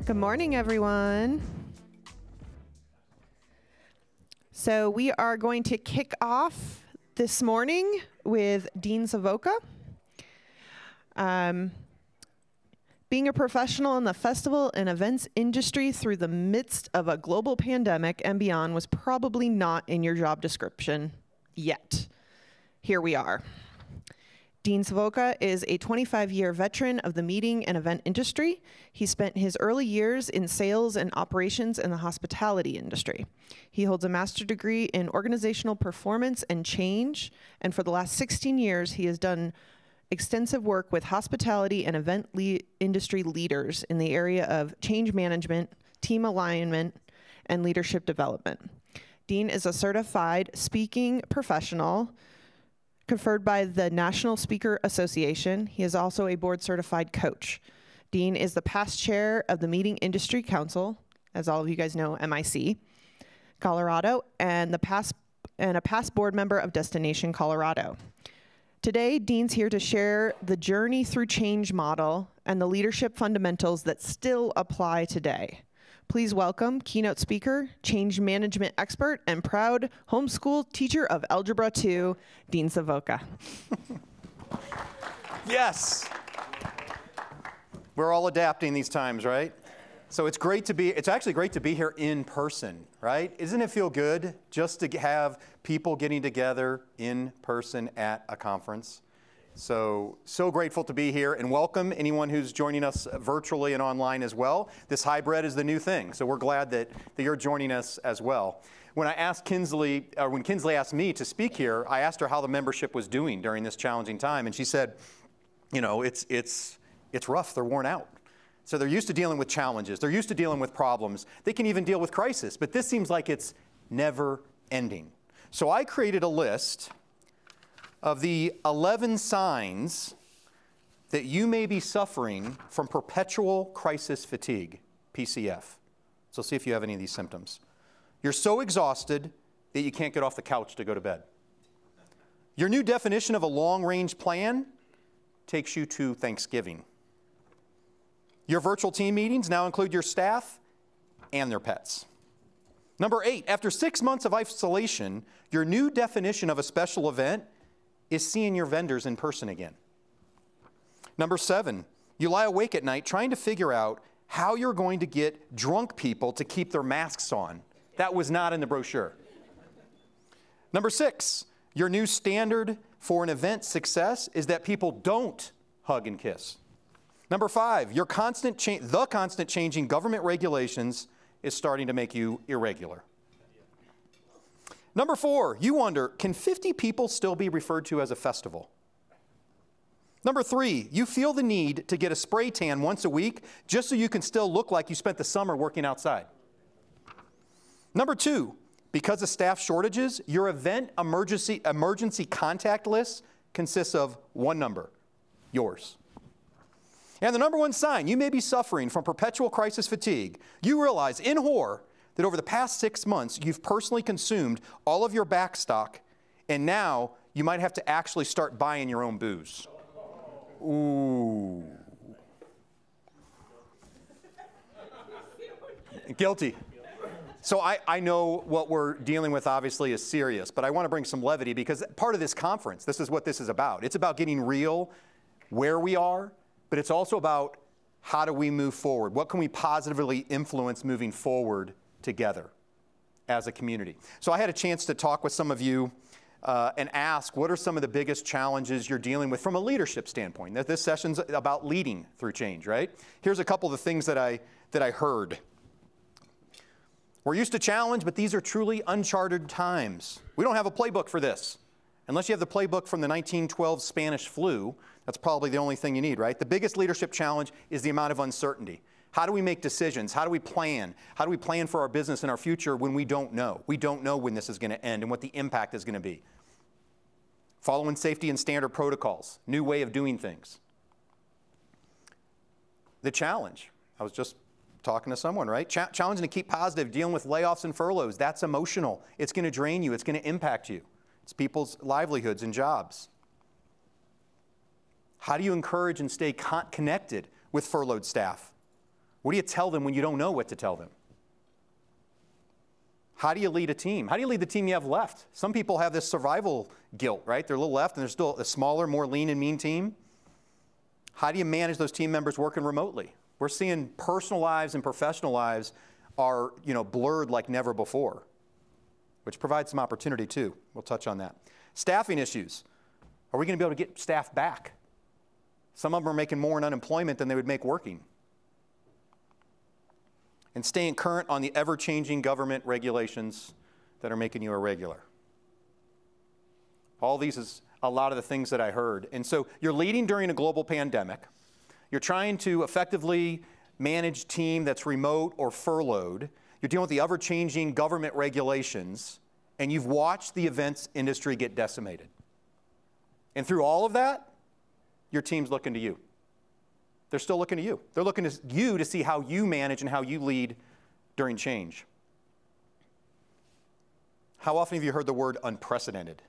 Good morning, everyone. So we are going to kick off this morning with Dean Savoca. Being a professional in the festival and events industry through the midst of a global pandemic and beyond was probably not in your job description yet. Here we are. Dean Savoca is a 25-year veteran of the meeting and event industry. He spent his early years in sales and operations in the hospitality industry. He holds a master's degree in organizational performance and change, and for the last 16 years, he has done extensive work with hospitality and event industry leaders in the area of change management, team alignment, and leadership development. Dean is a certified speaking professional conferred by the National Speaker Association. He is also a board-certified coach. Dean is the past chair of the Meeting Industry Council, as all of you guys know, MIC, Colorado, and a past board member of Destination Colorado. Today, Dean's here to share the journey through change model and the leadership fundamentals that still apply today. Please welcome keynote speaker, change management expert, and proud homeschool teacher of Algebra 2, Dean Savoca. Yes. We're all adapting these times, right? So it's actually great to be here in person, right? Isn't it feel good just to have people getting together in person at a conference? So grateful to be here, and welcome anyone who's joining us virtually and online as well. This hybrid is the new thing, so we're glad that you're joining us as well. When Kinsley asked me to speak here, I asked her how the membership was doing during this challenging time, and she said, you know, it's rough, they're worn out. So they're used to dealing with challenges, they're used to dealing with problems, they can even deal with crisis, but this seems like it's never ending. So I created a list of the 11 signs that you may be suffering from perpetual crisis fatigue, PCF. So see if you have any of these symptoms. You're so exhausted that you can't get off the couch to go to bed. Your new definition of a long-range plan takes you to Thanksgiving. Your virtual team meetings now include your staff and their pets. Number 8, after 6 months of isolation, your new definition of a special event is seeing your vendors in person again. Number 7, you lie awake at night trying to figure out how you're going to get drunk people to keep their masks on. That was not in the brochure. Number 6, your new standard for an event success is that people don't hug and kiss. Number 5, the constant changing government regulations is starting to make you irregular. Number 4, you wonder, can 50 people still be referred to as a festival? Number 3, you feel the need to get a spray tan once a week just so you can still look like you spent the summer working outside. Number 2, because of staff shortages, your event emergency contact list consists of one number, yours. And the number 1 sign you may be suffering from perpetual crisis fatigue, you realize in horror that over the past 6 months, you've personally consumed all of your back stock, and now you might have to actually start buying your own booze. Ooh. Guilty. So I know what we're dealing with obviously is serious, but I want to bring some levity because part of this conference, this is what this is about. It's about getting real where we are, but it's also about how do we move forward? What can we positively influence moving forward together as a community? So I had a chance to talk with some of you and ask, what are some of the biggest challenges you're dealing with from a leadership standpoint? This session's about leading through change, right? Here's a couple of the things that I heard. We're used to challenge, but these are truly uncharted times. We don't have a playbook for this. Unless you have the playbook from the 1912 Spanish flu, that's probably the only thing you need, right? The biggest leadership challenge is the amount of uncertainty. How do we make decisions? How do we plan? How do we plan for our business and our future when we don't know? We don't know when this is going to end and what the impact is going to be. Following safety and standard protocols, new way of doing things. The challenge, I was just talking to someone, right? Challenging to keep positive, dealing with layoffs and furloughs. That's emotional. It's going to drain you. It's going to impact you. It's people's livelihoods and jobs. How do you encourage and stay connected with furloughed staff? What do you tell them when you don't know what to tell them? How do you lead a team? How do you lead the team you have left? Some people have this survival guilt, right? They're a little left and they're still a smaller, more lean and mean team. How do you manage those team members working remotely? We're seeing personal lives and professional lives are, blurred like never before, which provides some opportunity too. We'll touch on that. Staffing issues. Are we going to be able to get staff back? Some of them are making more in unemployment than they would make working. And staying current on the ever-changing government regulations that are making you irregular. All these is a lot of the things that I heard. And so you're leading during a global pandemic. You're trying to effectively manage team that's remote or furloughed. You're dealing with the ever-changing government regulations, and you've watched the events industry get decimated. And through all of that, your team's looking to you. They're still looking to you. They're looking to you to see how you manage and how you lead during change. How often have you heard the word unprecedented?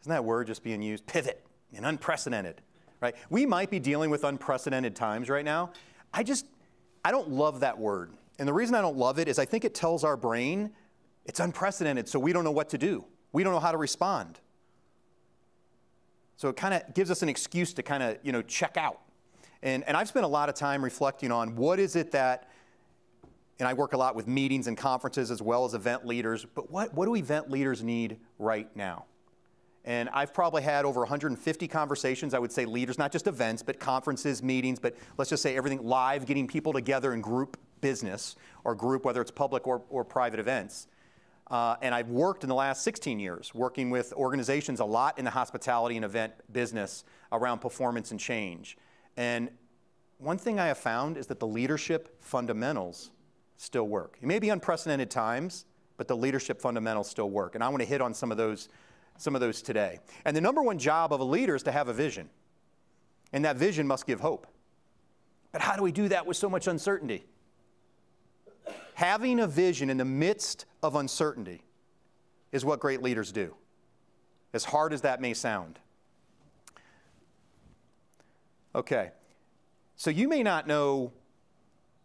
Isn't that word just being used? Pivot and unprecedented, right? We might be dealing with unprecedented times right now. I don't love that word. And the reason I don't love it is I think it tells our brain it's unprecedented, so we don't know what to do. We don't know how to respond. So it kind of gives us an excuse to kind of, check out. And I've spent a lot of time reflecting on what is it that, and I work a lot with meetings and conferences as well as event leaders, but what do event leaders need right now? And I've probably had over 150 conversations, I would say leaders, not just events, but conferences, meetings, but let's just say everything live, getting people together in group business or group, whether it's public or private events. And I've worked in the last 16 years working with organizations a lot in the hospitality and event business around performance and change. And one thing I have found is that the leadership fundamentals still work. It may be unprecedented times, but the leadership fundamentals still work. And I want to hit on some of those today. And the number one job of a leader is to have a vision. And that vision must give hope. But how do we do that with so much uncertainty? Having a vision in the midst of uncertainty is what great leaders do, as hard as that may sound. Okay, so you may not know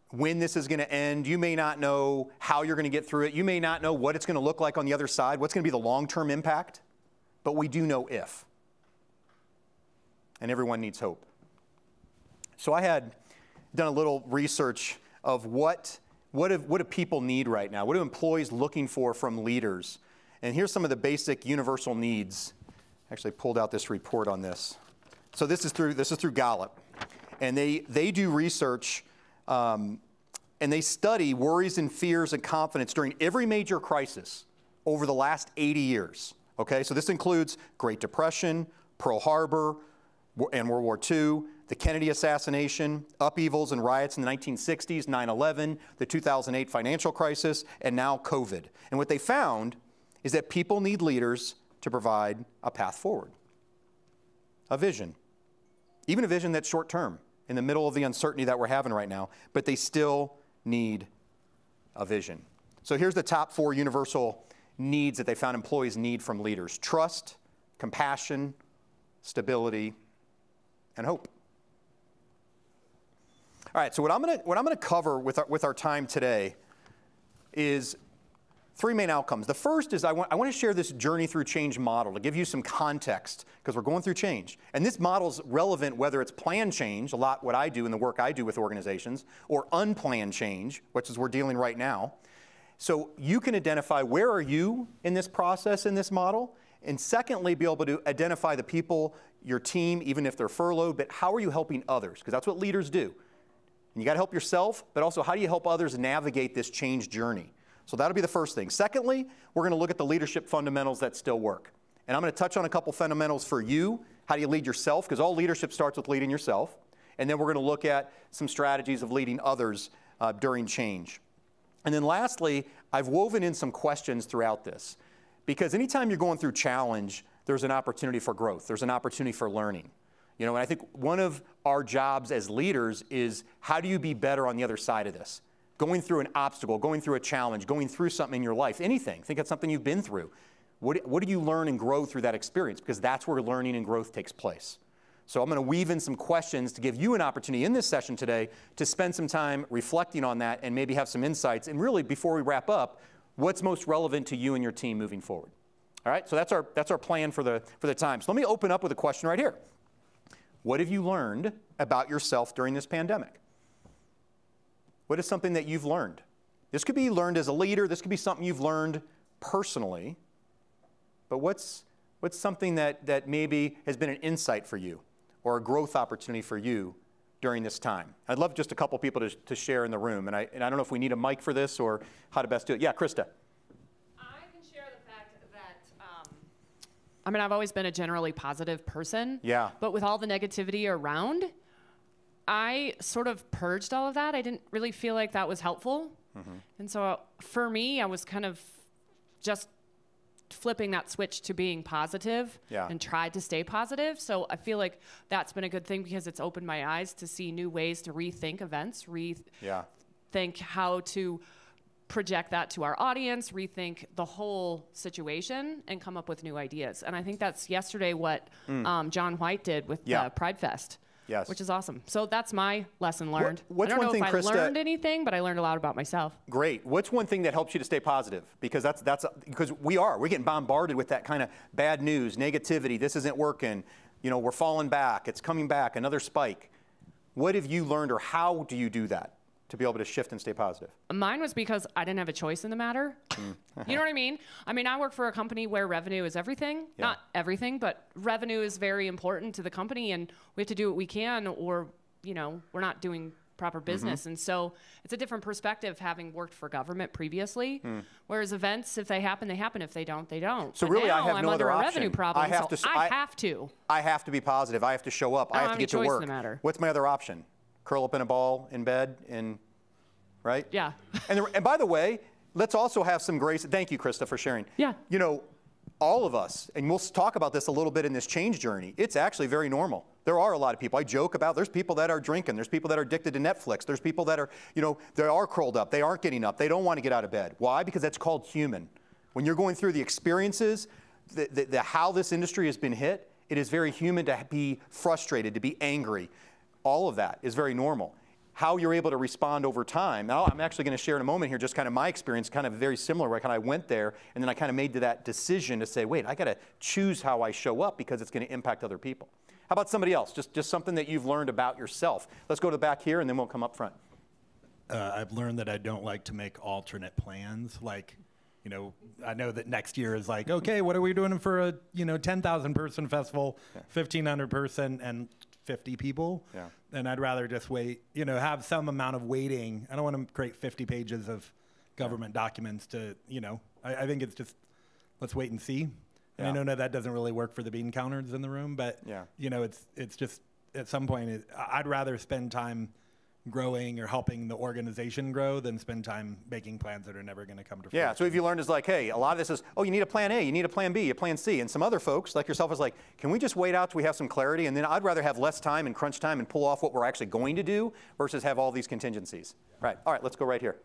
when this is going to end. You may not know how you're going to get through it. You may not know what it's going to look like on the other side, what's going to be the long-term impact, but we do know if. And everyone needs hope. So I had done a little research of what do people need right now? What are employees looking for from leaders? And here's some of the basic universal needs. I actually pulled out this report on this. So this is through Gallup. And they do research and they study worries and fears and confidence during every major crisis over the last 80 years. Okay, so this includes Great Depression, Pearl Harbor, and World War II, the Kennedy assassination, upheavals and riots in the 1960s, 9/11, the 2008 financial crisis, and now COVID. And what they found is that people need leaders to provide a path forward, a vision, even a vision that's short-term in the middle of the uncertainty that we're having right now, but they still need a vision. So here's the top 4 universal needs that they found employees need from leaders: trust, compassion, stability, and hope. All right, so what I'm going to cover with our time today is 3 main outcomes. The first is I want to share this journey through change model to give you some context, because we're going through change. And this model is relevant whether it's planned change, a lot what I do in the work I do with organizations, or unplanned change, which is we're dealing right now. So you can identify where are you in this process, in this model, and secondly, be able to identify the people, your team, even if they're furloughed, but how are you helping others? Because that's what leaders do. And you got to help yourself, but also how do you help others navigate this change journey? So that'll be the first thing. Secondly, we're going to look at the leadership fundamentals that still work. And I'm going to touch on a couple fundamentals for you. How do you lead yourself? Because all leadership starts with leading yourself. And then we're going to look at some strategies of leading others during change. And then lastly, I've woven in some questions throughout this. Because anytime you're going through challenge, there's an opportunity for growth. There's an opportunity for learning. You know, and I think one of our jobs as leaders is how do you be better on the other side of this? Going through an obstacle, going through a challenge, going through something in your life, anything. Think of something you've been through. What do you learn and grow through that experience? Because that's where learning and growth takes place. So I'm going to weave in some questions to give you an opportunity in this session today to spend some time reflecting on that and maybe have some insights. And really, before we wrap up, what's most relevant to you and your team moving forward? All right, so that's our plan for the time. So let me open up with a question right here. What have you learned about yourself during this pandemic? What is something that you've learned? This could be learned as a leader. This could be something you've learned personally. But what's something that maybe has been an insight for you or a growth opportunity for you during this time? I'd love just a couple people to share in the room. And I don't know if we need a mic for this or how to best do it. Yeah, Krista. I can share the fact that, I mean, I've always been a generally positive person. Yeah. But with all the negativity around, I sort of purged all of that. I didn't really feel like that was helpful. And so for me, I was kind of just flipping that switch to being positive and tried to stay positive. So I feel like that's been a good thing because it's opened my eyes to see new ways to rethink events, rethink how to project that to our audience, rethink the whole situation, and come up with new ideas. And I think that's yesterday what John White did with Pride Fest. Yes. Which is awesome. So that's my lesson learned. What's I don't one know thing, if I Krista, learned anything, but I learned a lot about myself. Great. What's one thing that helps you to stay positive? Because because we're getting bombarded with that kind of bad news, negativity. This isn't working. You know, we're falling back. It's coming back. Another spike. What have you learned, or how do you do that to be able to shift and stay positive? Mine was because I didn't have a choice in the matter. You know what I mean? I mean, I work for a company where revenue is everything. Not everything, but revenue is very important to the company, and we have to do what we can, or, you know, we're not doing proper business. And so it's a different perspective having worked for government previously. Whereas events, if they happen, they happen. If they don't, they don't. So but really, now I have I'm no under other a option. revenue problem. I have to be positive. I have to show up. I have to get to work. In the matter. What's my other option? Curl up in a ball in bed and, right? Yeah. And by the way, let's also have some grace. Thank you, Krista, for sharing. Yeah. You know, all of us, and we'll talk about this a little bit in this change journey, it's actually very normal. There are a lot of people. I joke about, there's people that are drinking. There's people that are addicted to Netflix. There's people that are, you know, they are curled up. They aren't getting up. They don't want to get out of bed. Why? Because that's called human. When you're going through the experiences, how this industry has been hit, it is very human to be frustrated, to be angry. All of that is very normal. How you're able to respond over time. Now, I'm actually going to share in a moment here just kind of my experience, kind of very similar, where I went there, and then I kind of made that decision to say, wait, I got to choose how I show up because it's going to impact other people. How about somebody else? Just something that you've learned about yourself. Let's go to the back here, and then we'll come up front. I've learned that I don't like to make alternate plans. Like, you know, I know that next year is like, okay, what are we doing for a, 10,000 person festival, 1,500 person, and 50 people? Yeah. And I'd rather just wait, have some amount of waiting. I don't want to create 50 pages of government documents to, I think it's just, let's wait and see. And I know that doesn't really work for the bean counters in the room, but, it's just, at some point, I'd rather spend time growing or helping the organization grow than spend time making plans that are never going to come to fruition. Yeah, so if you learned is like, hey, a lot of this is, oh, you need a plan A, you need a plan B, a plan C. And some other folks, like yourself, is like, can we just wait out till we have some clarity? And then I'd rather have less time and crunch time and pull off what we're actually going to do versus have all these contingencies. Right, all right, let's go right here.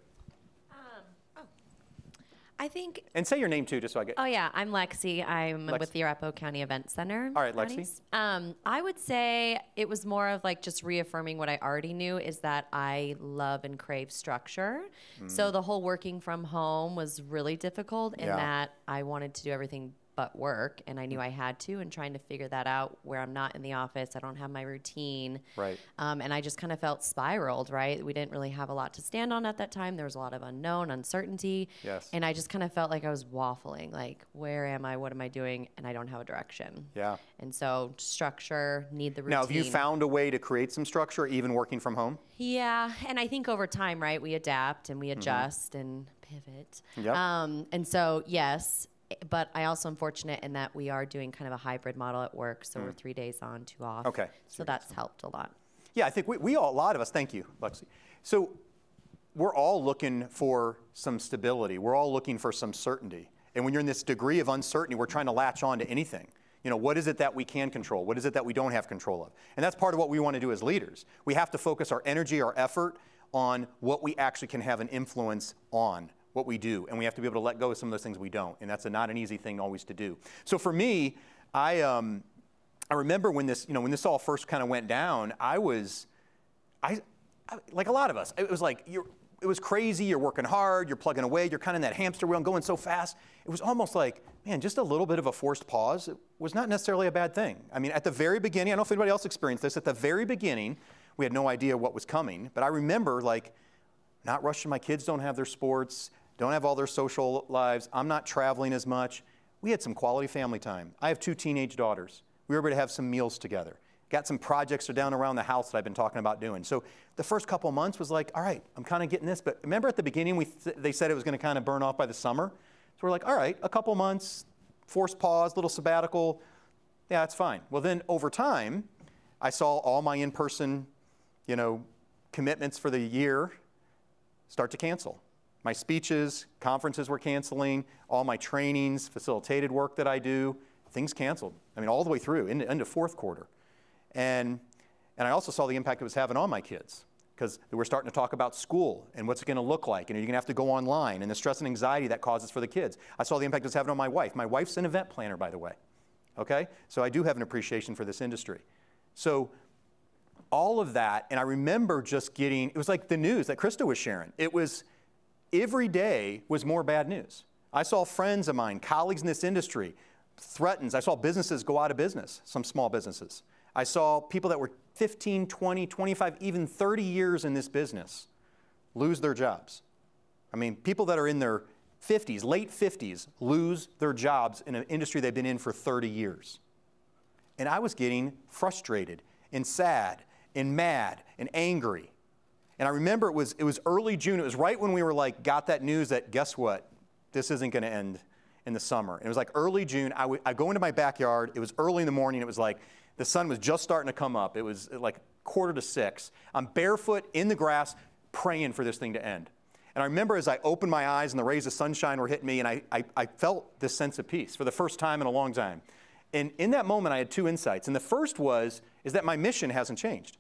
I think. And say your name too, just so I get. Oh yeah, I'm Lexi. I'm with the Arapahoe County Event Center. All right, Lexi. I would say it was more of like just reaffirming what I already knew, is that I love and crave structure. So the whole working from home was really difficult in that I wanted to do everything but work, and I knew I had to, and trying to figure that out where I'm not in the office, I don't have my routine. Right. And I just kind of felt spiraled, right? We didn't really have a lot to stand on at that time. There was a lot of unknown, uncertainty. Yes. And I just kind of felt like I was waffling, like, where am I? What am I doing? And I don't have a direction. Yeah. And so structure, need the routine. Now, have you found a way to create some structure, even working from home? Yeah, and I think over time, right, we adapt and we adjust and pivot. Yep. And so, yes, but I also am fortunate in that we are doing kind of a hybrid model at work, so we're 3 days on, 2 off. Okay. So that's helped a lot. Yeah, I think we all, a lot of us, thank you, Lexi. So we're all looking for some stability. We're all looking for some certainty. And when you're in this degree of uncertainty, we're trying to latch on to anything. What is it that we can control? What is it that we don't have control of? And that's part of what we want to do as leaders. We have to focus our energy, our effort on what we actually can have an influence on, what we do. And we have to be able to let go of some of those things we don't. And that's not an easy thing always to do. So for me, I I remember when this, when this all first kind of went down, I like a lot of us, it was like, it was crazy, you're working hard, you're plugging away, you're kind of in that hamster wheel and going so fast. It was almost like, man, just a little bit of a forced pause. It was not necessarily a bad thing. I mean, at the very beginning, I don't know if anybody else experienced this, at the very beginning, we had no idea what was coming, but I remember like not rushing. My kids don't have their sports, don't have all their social lives. I'm not traveling as much. We had some quality family time. I have 2 teenage daughters. We were able to have some meals together. Got some projects down around the house that I've been talking about doing. So the first couple months was like, all right, I'm kind of getting this. But remember at the beginning, they said it was going to kind of burn off by the summer. So we're like, all right, a couple months, forced pause, little sabbatical. Yeah, that's fine. Well, then over time, I saw all my in-person, commitments for the year start to cancel. My speeches, conferences were canceling, all my trainings, facilitated work that I do, things canceled. I mean, all the way through into fourth quarter. And I also saw the impact it was having on my kids, because they were starting to talk about school and what's it going to look like, and are you going to have to go online, and the stress and anxiety that causes for the kids. I saw the impact it was having on my wife. My wife's an event planner, by the way. Okay? So I do have an appreciation for this industry. So all of that, and I remember just getting, it was like the news that Krista was sharing. It was, every day was more bad news. I saw friends of mine, colleagues in this industry, threatened. I saw businesses go out of business, some small businesses. I saw people that were 15, 20, 25, even 30 years in this business lose their jobs. I mean, people that are in their 50s, late 50s, lose their jobs in an industry they've been in for 30 years. And I was getting frustrated and sad and mad and angry. And I remember it was early June. It was right when we were like, got that news that, guess what? This isn't going to end in the summer. And it was like early June. I go into my backyard. It was early in the morning. It was like, the sun was just starting to come up. It was like 5:45. I'm barefoot in the grass praying for this thing to end. And I remember as I opened my eyes and the rays of sunshine were hitting me, and I felt this sense of peace for the first time in a long time. And in that moment, I had 2 insights. And the first is that my mission hasn't changed.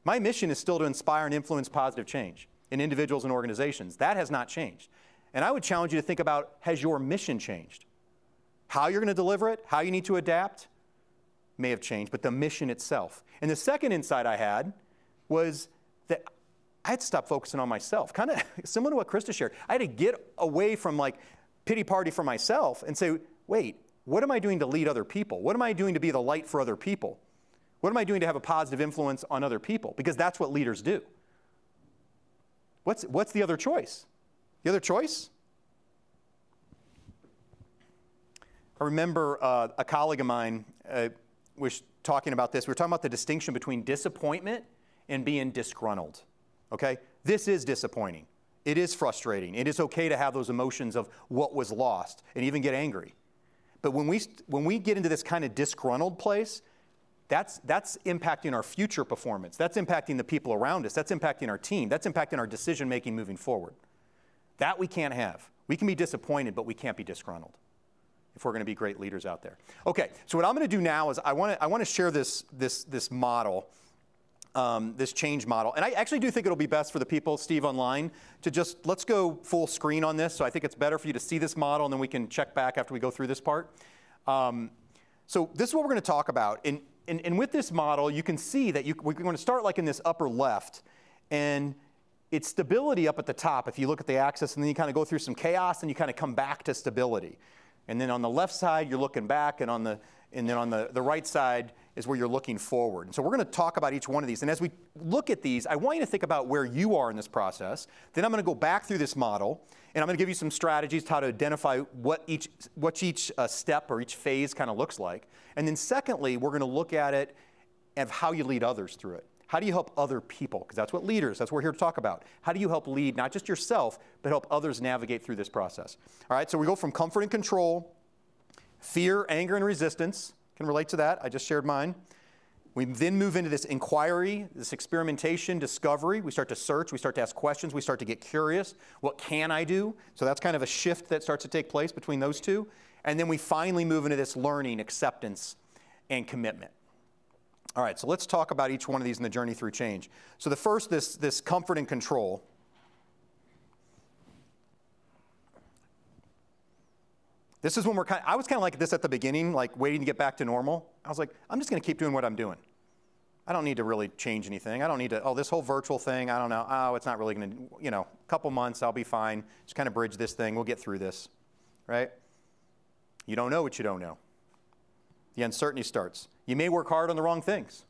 My mission is still to inspire and influence positive change in individuals and organizations. That has not changed. And I would challenge you to think about, has your mission changed? How you're going to deliver it, how you need to adapt, may have changed, but the mission itself. And the second insight I had was that I had to stop focusing on myself, kind of similar to what Krista shared. I had to get away from like pity party for myself and say, wait, what am I doing to lead other people? What am I doing to be the light for other people? What am I doing to have a positive influence on other people? Because that's what leaders do. What's the other choice? The other choice? I remember a colleague of mine was talking about this. We were talking about the distinction between disappointment and being disgruntled. Okay? This is disappointing. It is frustrating. It is okay to have those emotions of what was lost and even get angry. But when we get into this kind of disgruntled place, that's impacting our future performance. That's impacting the people around us. That's impacting our team. That's impacting our decision making moving forward. That we can't have. We can be disappointed, but we can't be disgruntled if we're going to be great leaders out there. Okay, so what I'm going to do now is I want to share this model, this change model. And I actually do think it'll be best for the people, Steve, online, to let's go full screen on this. So I think it's better for you to see this model, and then we can check back after we go through this part. So this is what we're going to talk about. And with this model, you can see that we're going to start like in this upper left, and it's stability up at the top if you look at the axis, and then you kind of go through some chaos, and you kind of come back to stability. And then on the left side, you're looking back, and then on the right side is where you're looking forward. And so we're going to talk about each one of these. And as we look at these, I want you to think about where you are in this process. Then I'm going to go back through this model, and I'm going to give you some strategies how to identify what each step or each phase kind of looks like. And then secondly, we're going to look at it of how you lead others through it. How do you help other people? Because that's what we're here to talk about. How do you help lead not just yourself, but help others navigate through this process? All right, so we go from comfort and control, fear, anger, and resistance. Can relate to that. I just shared mine. We then move into this inquiry, this experimentation, discovery. We start to search. We start to ask questions. We start to get curious. What can I do? So that's kind of a shift that starts to take place between those two. And then we finally move into this learning, acceptance, and commitment. All right, so let's talk about each one of these in the journey through change. So the first, this comfort and control. This is when I was kind of like this at the beginning, like waiting to get back to normal. I was like, I'm just going to keep doing what I'm doing. I don't need to really change anything. I don't need to, oh, this whole virtual thing, I don't know. Oh, it's not really going to, you know, a couple months, I'll be fine. Just kind of bridge this thing. We'll get through this, right? You don't know what you don't know. The uncertainty starts. You may work hard on the wrong things.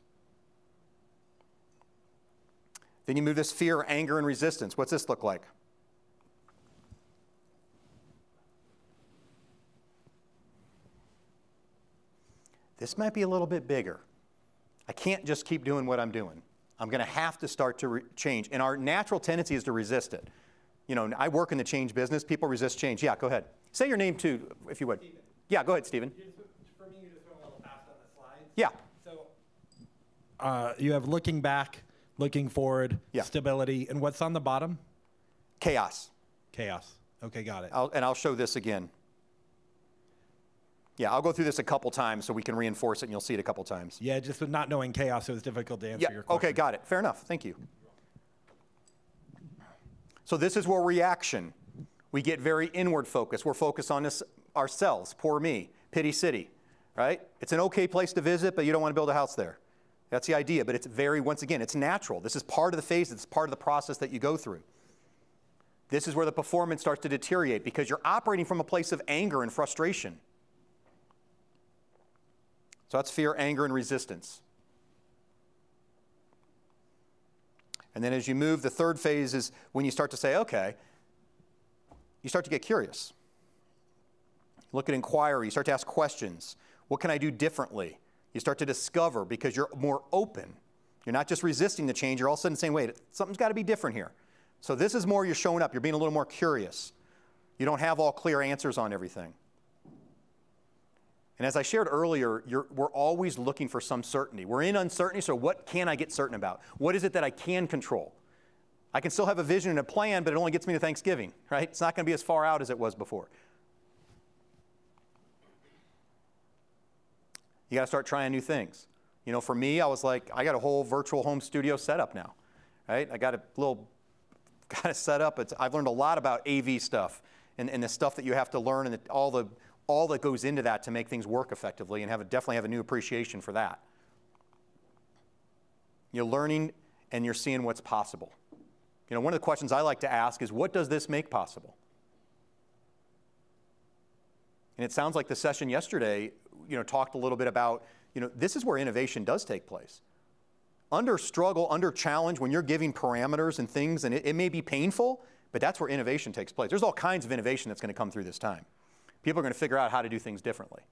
Then you move this fear, anger, and resistance. What's this look like? This might be a little bit bigger. I can't just keep doing what I'm doing. I'm going to have to start to change. And our natural tendency is to resist it. You know, I work in the change business. People resist change. Yeah, go ahead. Say your name too, if you would. Steven. Yeah, go ahead, Stephen. For me, you just went a little fast on the slides. Yeah. So you have looking back, looking forward, stability, and what's on the bottom? Chaos. Chaos. Okay, got it. I'll show this again. Yeah, I'll go through this a couple times so we can reinforce it and you'll see it a couple times. Yeah, just with not knowing chaos, it was difficult to answer your question. Okay, got it. Fair enough. Thank you. So this is where reaction. We get very inward focused. We're focused on this ourselves. Poor me. Pity city. Right? It's an okay place to visit, but you don't want to build a house there. That's the idea. But it's very, once again, it's natural. This is part of the phase. It's part of the process that you go through. This is where the performance starts to deteriorate because you're operating from a place of anger and frustration. So that's fear, anger, and resistance. And then as you move, the third phase is when you start to say, okay, you start to get curious. Look at inquiry. You start to ask questions. What can I do differently? You start to discover because you're more open. You're not just resisting the change. You're all of a sudden saying, wait, something's got to be different here. So this is more you're showing up. You're being a little more curious. You don't have all clear answers on everything. And as I shared earlier, we're always looking for some certainty. We're in uncertainty, so what can I get certain about? What is it that I can control? I can still have a vision and a plan, but it only gets me to Thanksgiving, right? It's not going to be as far out as it was before. You got to start trying new things. You know, for me, I was like, I got a whole virtual home studio set up now, right? I got a little kind of set up. I've learned a lot about AV stuff and the stuff that you have to learn and all that goes into that to make things work effectively, and definitely have a new appreciation for that. You're learning and you're seeing what's possible. You know, one of the questions I like to ask is, what does this make possible? And it sounds like the session yesterday, you know, talked a little bit about, you know, this is where innovation does take place. Under struggle, under challenge, when you're giving parameters and things, and it may be painful, but that's where innovation takes place. There's all kinds of innovation that's going to come through this time. People are going to figure out how to do things differently.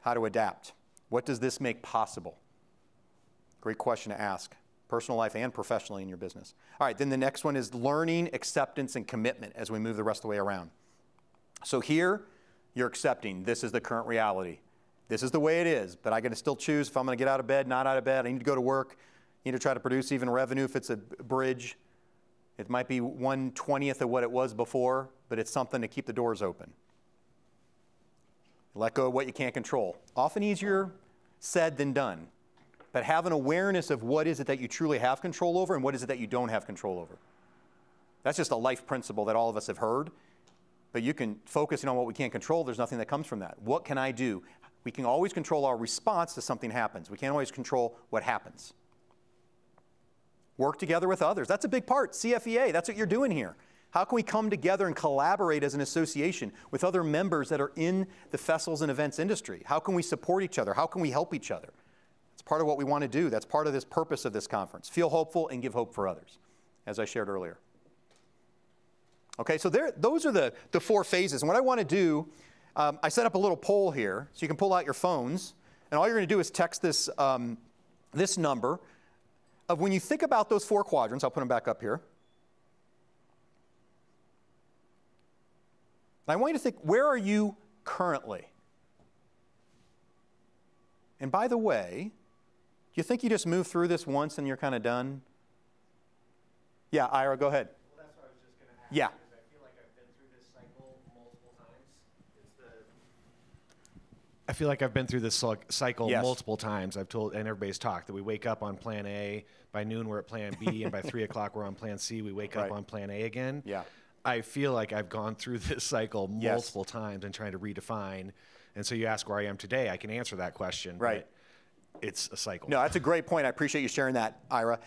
How to adapt. What does this make possible? Great question to ask, personal life and professionally in your business. All right, then the next one is learning, acceptance, and commitment as we move the rest of the way around. So here, you're accepting this is the current reality. This is the way it is, but I got to still choose if I'm going to get out of bed, not out of bed. I need to go to work. I need to try to produce even revenue if it's a bridge. It might be 1/20th of what it was before, but it's something to keep the doors open. Let go of what you can't control. Often easier said than done. But have an awareness of what is it that you truly have control over and what is it that you don't have control over. That's just a life principle that all of us have heard. But you can focus on what we can't control. There's nothing that comes from that. What can I do? We can always control our response to something happens. We can't always control what happens. Work together with others. That's a big part. CFEA, that's what you're doing here. How can we come together and collaborate as an association with other members that are in the festivals and events industry? How can we support each other? How can we help each other? It's part of what we want to do. That's part of this purpose of this conference. Feel hopeful and give hope for others, as I shared earlier. Okay, so those are the four phases. And what I want to do, I set up a little poll here, so you can pull out your phones. And all you're going to do is text this, this number of when you think about those four quadrants. I'll put them back up here. And I want you to think, where are you currently? And by the way, do you think you just move through this once and you're kind of done? Yeah, Ira, go ahead. Well, that's what I was just going to ask. Yeah. Because I feel like I've been through this cycle multiple times. I feel like I've been through this cycle multiple times. I've told, and everybody's talked, that we wake up on plan A, by noon we're at plan B, and by 3 o'clock we're on plan C. We wake up on plan A again. Yeah. I feel like I've gone through this cycle multiple times and trying to redefine And so you ask where I am today, I can answer that question. Right. But it's a cycle. No, that's a great point. I appreciate you sharing that, Ira.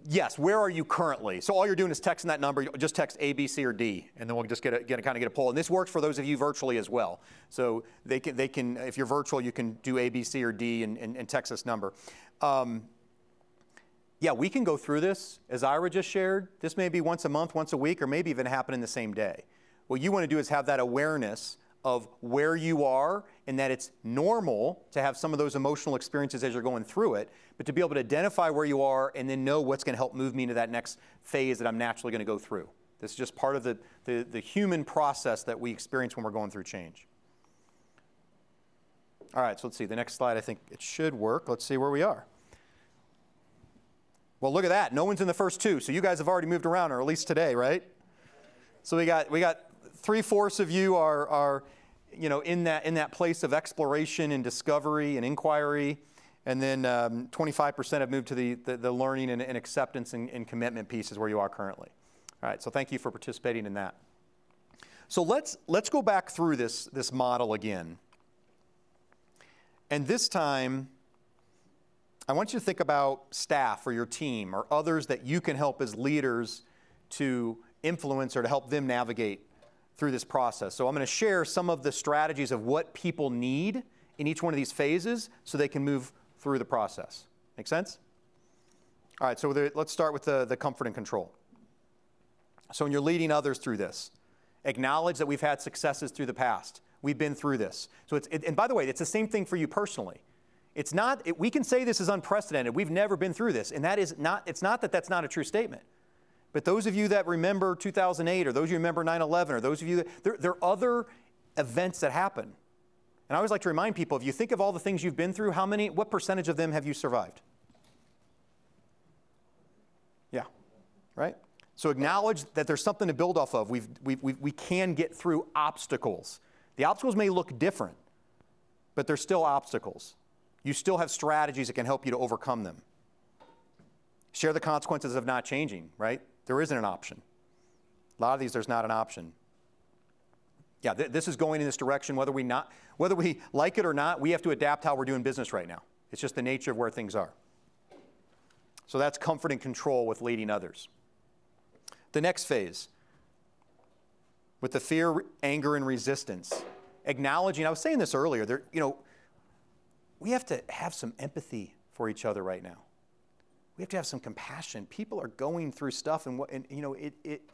Yes, where are you currently? So all you're doing is texting that number. Just text A, B, C, or D, and then we'll just kind of get a poll. And this works for those of you virtually as well. So they can if you're virtual, you can do A, B, C, or D and text this number. Yeah, we can go through this, as Ira just shared. This may be once a month, once a week, or maybe even happen in the same day. What you want to do is have that awareness of where you are and that it's normal to have some of those emotional experiences as you're going through it, but to be able to identify where you are and then know what's going to help move me into that next phase that I'm naturally going to go through. This is just part of the human process that we experience when we're going through change. All right, so let's see. The next slide, I think it should work. Let's see where we are. Well, look at that. No one's in the first two, so you guys have already moved around, or at least today, right? So we got 3/4 of you are in that place of exploration and discovery and inquiry, and then 25% have moved to the learning and acceptance and commitment pieces where you are currently. All right, so thank you for participating in that. So let's go back through this model again, and this time I want you to think about staff or your team or others that you can help as leaders to influence or to help them navigate through this process. So I'm going to share some of the strategies of what people need in each one of these phases so they can move through the process. Make sense? All right, so let's start with the comfort and control. So when you're leading others through this, acknowledge that we've had successes through the past. We've been through this. So and by the way, it's the same thing for you personally. It's not, we can say this is unprecedented. We've never been through this. And that is not, it's not that that's not a true statement. But those of you that remember 2008, or those of you who remember 9/11, or those of you that, there are other events that happen. And I always like to remind people, if you think of all the things you've been through, what percentage of them have you survived? Yeah, right? So acknowledge that there's something to build off of. We can get through obstacles. The obstacles may look different, but they're still obstacles. You still have strategies that can help you to overcome them. Share the consequences of not changing, right? There isn't an option. A lot of these, there's not an option. Yeah, this is going in this direction, whether we like it or not, we have to adapt how we're doing business right now. It's just the nature of where things are. So that's comfort and control with leading others. The next phase, with the fear, anger, and resistance. Acknowledging, I was saying this earlier, we have to have some empathy for each other right now. We have to have some compassion. People are going through stuff, and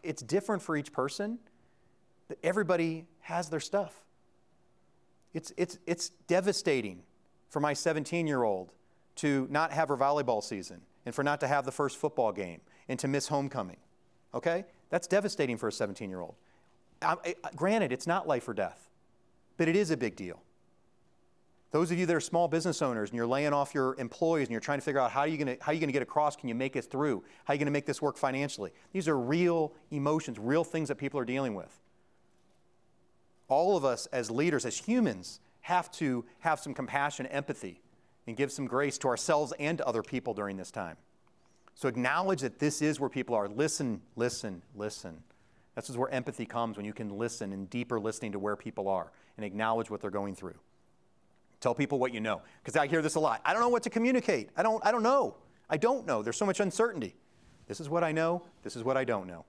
it's different for each person. But everybody has their stuff. It's devastating for my 17-year-old to not have her volleyball season, and for not to have the first football game, and to miss homecoming. Okay, that's devastating for a 17-year-old. Granted, it's not life or death, but it is a big deal. Those of you that are small business owners and you're laying off your employees and you're trying to figure out how are you going to get across, can you make it through? How are you going to make this work financially? These are real emotions, real things that people are dealing with. All of us as leaders, as humans, have to have some compassion, empathy, and give some grace to ourselves and to other people during this time. So acknowledge that this is where people are. Listen, listen, listen. This is where empathy comes, when you can listen and deeper listening to where people are and acknowledge what they're going through. Tell people what you know, because I hear this a lot. I don't know what to communicate. I don't know. I don't know. There's so much uncertainty. This is what I know. This is what I don't know.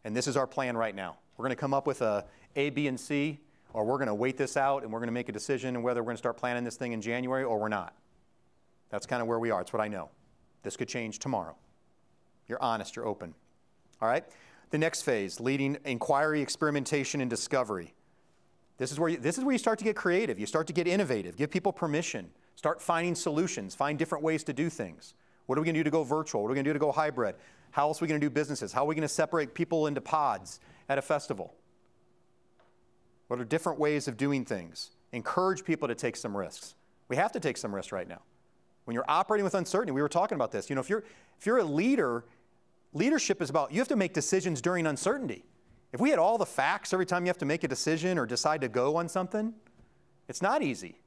And this is our plan right now. We're going to come up with a B, and C, or we're going to wait this out and we're going to make a decision on whether we're going to start planning this thing in January or we're not. That's kind of where we are. It's what I know. This could change tomorrow. You're honest. You're open. All right? The next phase, leading inquiry, experimentation, and discovery. This is where you start to get creative. You start to get innovative. Give people permission. Start finding solutions. Find different ways to do things. What are we going to do to go virtual? What are we going to do to go hybrid? How else are we going to do businesses? How are we going to separate people into pods at a festival? What are different ways of doing things? Encourage people to take some risks. We have to take some risks right now. When you're operating with uncertainty, we were talking about this. If you're a leader, leadership is about, you have to make decisions during uncertainty. If we had all the facts every time you have to make a decision or decide to go on something, it's not easy.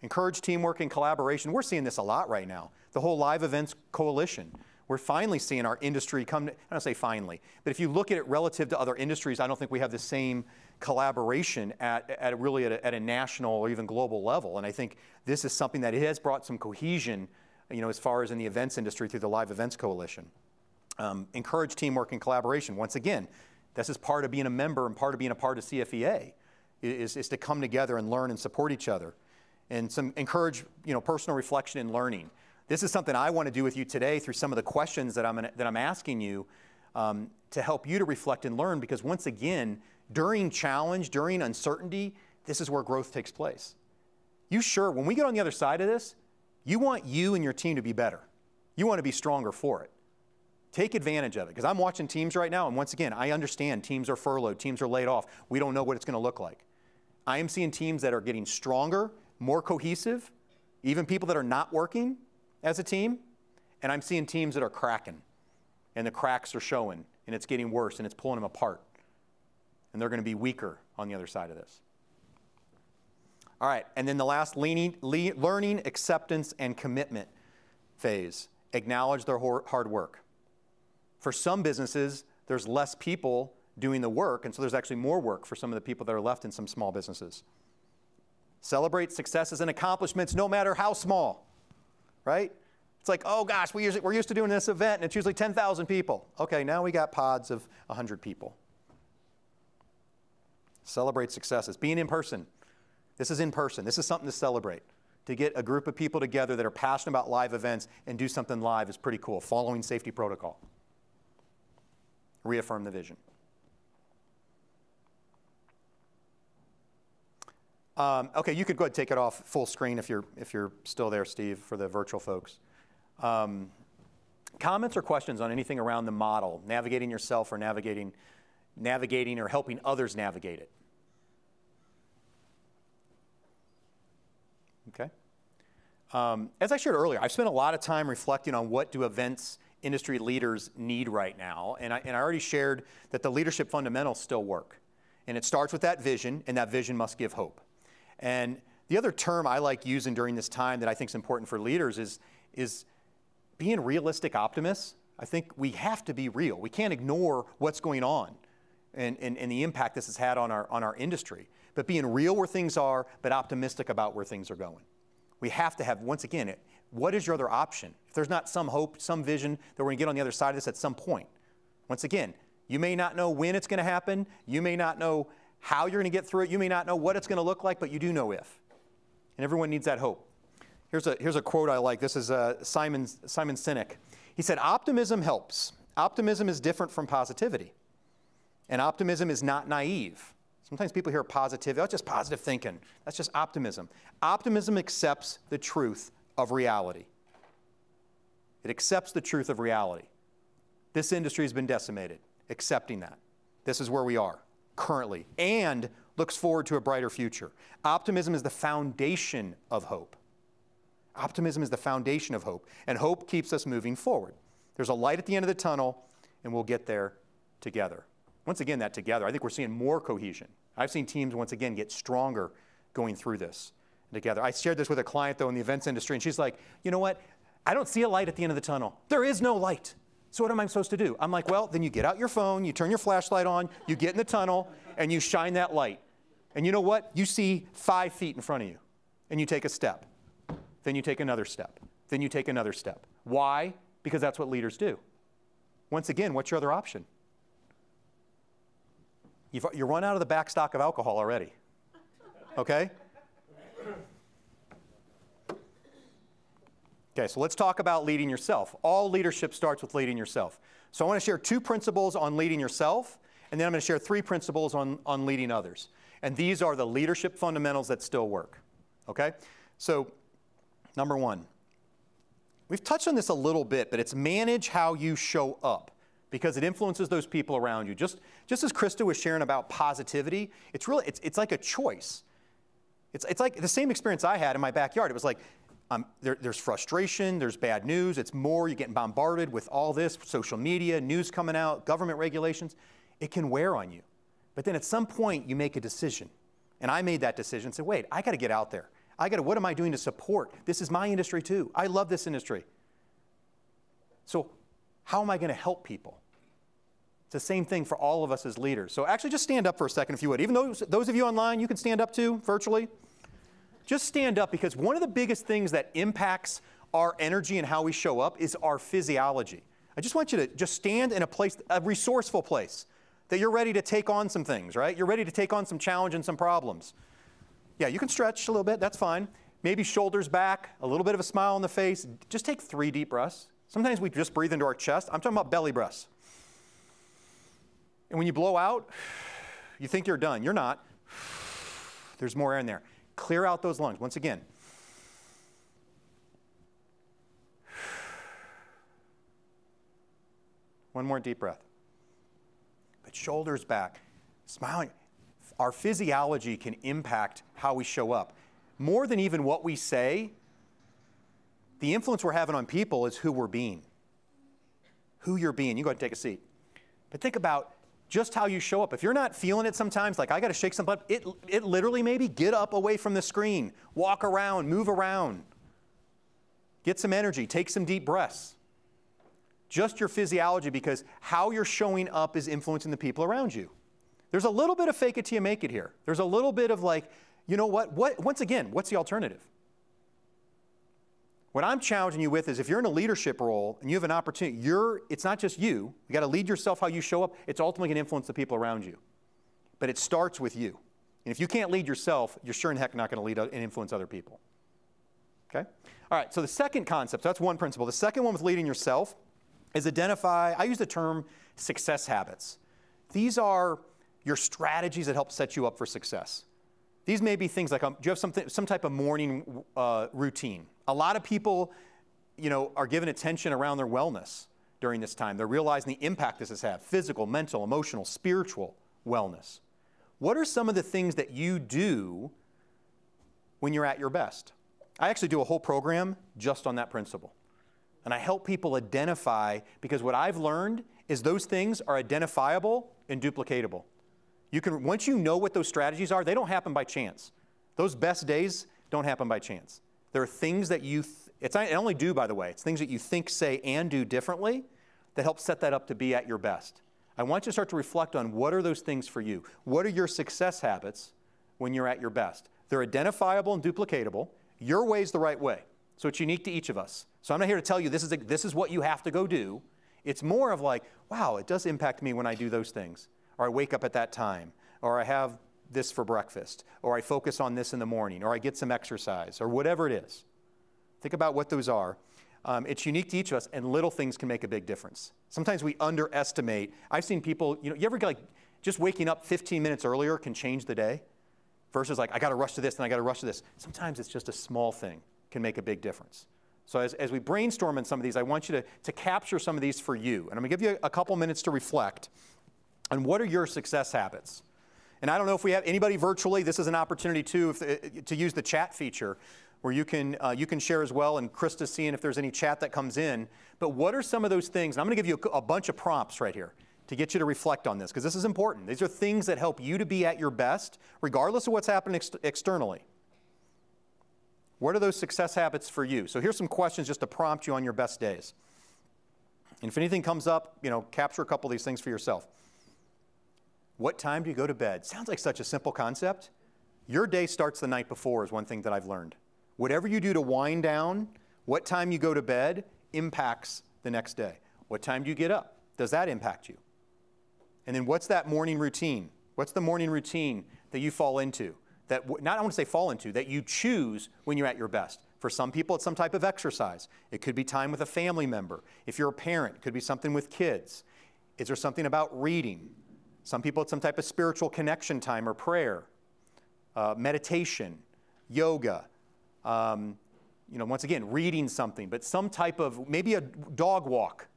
Encourage teamwork and collaboration. We're seeing this a lot right now. The whole live events coalition. We're finally seeing our industry come to, I don't say finally, but if you look at it relative to other industries, I don't think we have the same collaboration at a national or even global level. And I think this is something that has brought some cohesion, as far as in the events industry through the Live Events Coalition. Encourage teamwork and collaboration. Once again, this is part of being a member and part of being a part of CFEA, is to come together and learn and support each other. And encourage personal reflection and learning. This is something I want to do with you today through some of the questions that I'm asking you to help you to reflect and learn, because once again, during challenge, during uncertainty, this is where growth takes place. When we get on the other side of this, you want you and your team to be better. You want to be stronger for it. Take advantage of it, because I'm watching teams right now, and once again, I understand teams are furloughed, teams are laid off. We don't know what it's going to look like. I am seeing teams that are getting stronger, more cohesive, even people that are not working as a team, and I'm seeing teams that are cracking, and the cracks are showing, and it's getting worse, and it's pulling them apart, and they're going to be weaker on the other side of this. All right, and then the last, learning, acceptance, and commitment phase. Acknowledge their hard work. For some businesses, there's less people doing the work, and so there's actually more work for some of the people that are left in some small businesses. Celebrate successes and accomplishments no matter how small, right? It's like, oh gosh, we're used to doing this event, and it's usually 10,000 people. Okay, now we got pods of 100 people. Celebrate successes. Being in person. This is in person. This is something to celebrate. To get a group of people together that are passionate about live events and do something live is pretty cool. Following safety protocol. Reaffirm the vision. Okay, you could go ahead and take it off full screen if you're still there, Steve, for the virtual folks. Comments or questions on anything around the model, navigating yourself or navigating or helping others navigate it? Okay. As I shared earlier, I've spent a lot of time reflecting on what do events industry leaders need right now, and I already shared that the leadership fundamentals still work. And it starts with that vision, and that vision must give hope. And the other term I like using during this time that I think is important for leaders is being realistic optimists. I think we have to be real. We can't ignore what's going on and the impact this has had on our industry. But being real where things are, but optimistic about where things are going. We have to have, once again, what is your other option? If there's not some hope, some vision that we're going to get on the other side of this at some point. Once again, you may not know when it's going to happen. You may not know how you're going to get through it. You may not know what it's going to look like, but you do know if. And everyone needs that hope. Here's a quote I like. This is Simon Sinek. He said, "Optimism helps. Optimism is different from positivity. And optimism is not naive." Sometimes people hear positivity. That's just positive thinking. That's just optimism. Optimism accepts the truth of reality. It accepts the truth of reality. This industry has been decimated. Accepting that. This is where we are currently, and looks forward to a brighter future. Optimism is the foundation of hope. Optimism is the foundation of hope, and hope keeps us moving forward. There's a light at the end of the tunnel, and we'll get there together. Once again, that together, I think we're seeing more cohesion. I've seen teams, once again, get stronger going through this together. I shared this with a client, though, in the events industry, and she's like, you know what? I don't see a light at the end of the tunnel. There is no light. So what am I supposed to do? I'm like, well, then you get out your phone, you turn your flashlight on, you get in the tunnel, and you shine that light. And you know what? You see 5 feet in front of you, and you take a step. Then you take another step. Then you take another step. Why? Because that's what leaders do. Once again, what's your other option? You run out of the back stock of alcohol already. Okay? Okay, so let's talk about leading yourself. All leadership starts with leading yourself. So I want to share 2 principles on leading yourself, and then I'm going to share 3 principles on leading others. And these are the leadership fundamentals that still work. Okay? So, number 1. We've touched on this a little bit, but it's manage how you show up, because it influences those people around you. Just as Krista was sharing about positivity, it's like a choice. It's like the same experience I had in my backyard. It was like, there's frustration, there's bad news, it's more, you're getting bombarded with all this, social media, news coming out, government regulations. It can wear on you. But then at some point, you make a decision. And I made that decision and said, wait, I got to get out there. What am I doing to support? This is my industry too. I love this industry. So How am I going to help people? It's the same thing for all of us as leaders. So actually just stand up for a second if you would. Even those of you online, you can stand up too, virtually. Just stand up, because one of the biggest things that impacts our energy and how we show up is our physiology. I just want you to just stand in a place, a resourceful place, that you're ready to take on some things, right? You're ready to take on some challenge and some problems. Yeah, you can stretch a little bit, that's fine. Maybe shoulders back, a little bit of a smile on the face. Just take 3 deep breaths. Sometimes we just breathe into our chest. I'm talking about belly breaths. And when you blow out, you think you're done. You're not. There's more air in there. Clear out those lungs. Once again. One more deep breath. But shoulders back, smiling. Our physiology can impact how we show up. More than even what we say, the influence we're having on people is who we're being. Who you're being. You go ahead and take a seat. But think about just how you show up. If you're not feeling it sometimes, like I got to shake something up, it literally maybe get up away from the screen, walk around, move around, get some energy, take some deep breaths. Just your physiology, because how you're showing up is influencing the people around you. There's a little bit of fake it till you make it here. There's a little bit of like, you know what, once again, what's the alternative? What I'm challenging you with is if you're in a leadership role and you have an opportunity, it's not just you. You got to lead yourself how you show up. It's ultimately going to influence the people around you. But it starts with you. And if you can't lead yourself, you're sure in heck not going to lead and influence other people. Okay? All right, so the second concept, so that's one principle. The second one with leading yourself is identify, I use the term success habits. These are your strategies that help set you up for success. These may be things like, do you have some type of morning routine? A lot of people, are given attention around their wellness during this time. They're realizing the impact this has had, physical, mental, emotional, spiritual wellness. What are some of the things that you do when you're at your best? I actually do a whole program just on that principle. And I help people identify, because what I've learned is those things are identifiable and duplicatable. Once you know what those strategies are, they don't happen by chance. Those best days don't happen by chance. There are things that it's not only do, by the way, it's things that you think, say, and do differently that help set that up to be at your best. I want you to start to reflect on what are those things for you. What are your success habits when you're at your best? They're identifiable and duplicatable. Your way is the right way. So it's unique to each of us. So I'm not here to tell you this is what you have to go do. It's more of like, wow, it does impact me when I do those things. Or I wake up at that time. Or I have this for breakfast. Or I focus on this in the morning. Or I get some exercise. Or whatever it is. Think about what those are. It's unique to each of us, and little things can make a big difference. Sometimes we underestimate. I've seen people, you ever like just waking up 15 minutes earlier can change the day? Versus like, I got to rush to this and I got to rush to this. Sometimes it's just a small thing can make a big difference. So as we brainstorm on some of these, I want you to capture some of these for you. And I'm going to give you a couple minutes to reflect on what are your success habits. And I don't know if we have anybody virtually. This is an opportunity too to use the chat feature where you can share as well. And Krista's seeing if there's any chat that comes in. But what are some of those things? And I'm going to give you a bunch of prompts right here to get you to reflect on this, because this is important. These are things that help you to be at your best, regardless of what's happening externally. What are those success habits for you? So here's some questions just to prompt you on your best days. And if anything comes up, capture a couple of these things for yourself. What time do you go to bed? Sounds like such a simple concept. Your day starts the night before is one thing that I've learned. Whatever you do to wind down, what time you go to bed impacts the next day. What time do you get up? Does that impact you? And then what's that morning routine? What's the morning routine that you fall into? That not I want to say fall into, that you choose when you're at your best. For some people, it's some type of exercise. It could be time with a family member. If you're a parent, it could be something with kids. Is there something about reading? Some people, it's some type of spiritual connection time or prayer, meditation, yoga. Once again, reading something, but some type of, maybe a dog walk,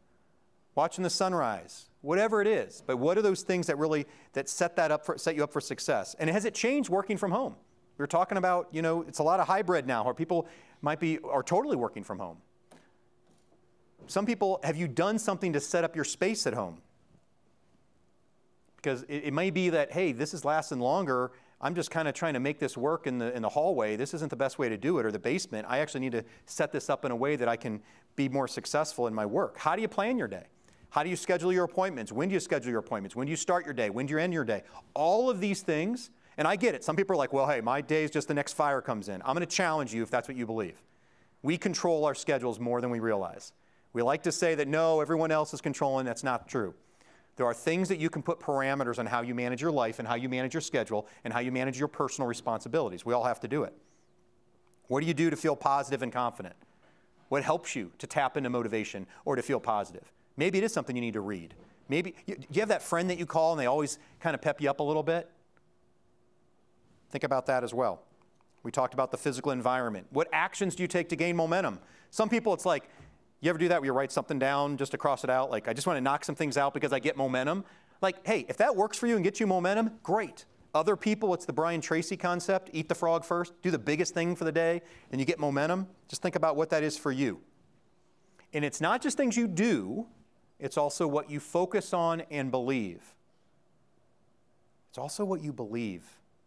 watching the sunrise, whatever it is. But what are those things that set you up for success? And has it changed working from home? We were talking about, it's a lot of hybrid now, where people are totally working from home. Some people, have you done something to set up your space at home? Because it may be that, hey, this is lasting longer. I'm just kind of trying to make this work in the hallway. This isn't the best way to do it, or the basement. I actually need to set this up in a way that I can be more successful in my work. How do you plan your day? How do you schedule your appointments? When do you schedule your appointments? When do you start your day? When do you end your day? All of these things, and I get it. Some people are like, well, hey, my day is just the next fire comes in. I'm going to challenge you if that's what you believe. We control our schedules more than we realize. We like to say that, no, everyone else is controlling. That's not true. There are things that you can put parameters on how you manage your life and how you manage your schedule and how you manage your personal responsibilities. We all have to do it. What do you do to feel positive and confident? What helps you to tap into motivation or to feel positive? Maybe it is something you need to read. Maybe, do you have that friend that you call and they always kind of pep you up a little bit? Think about that as well. We talked about the physical environment. What actions do you take to gain momentum? Some people, it's like, you ever do that where you write something down just to cross it out? Like, I just want to knock some things out because I get momentum. Like, hey, if that works for you and gets you momentum, great. Other people, it's the Brian Tracy concept. Eat the frog first. Do the biggest thing for the day, and you get momentum. Just think about what that is for you. And it's not just things you do. It's also what you focus on and believe. It's also what you believe.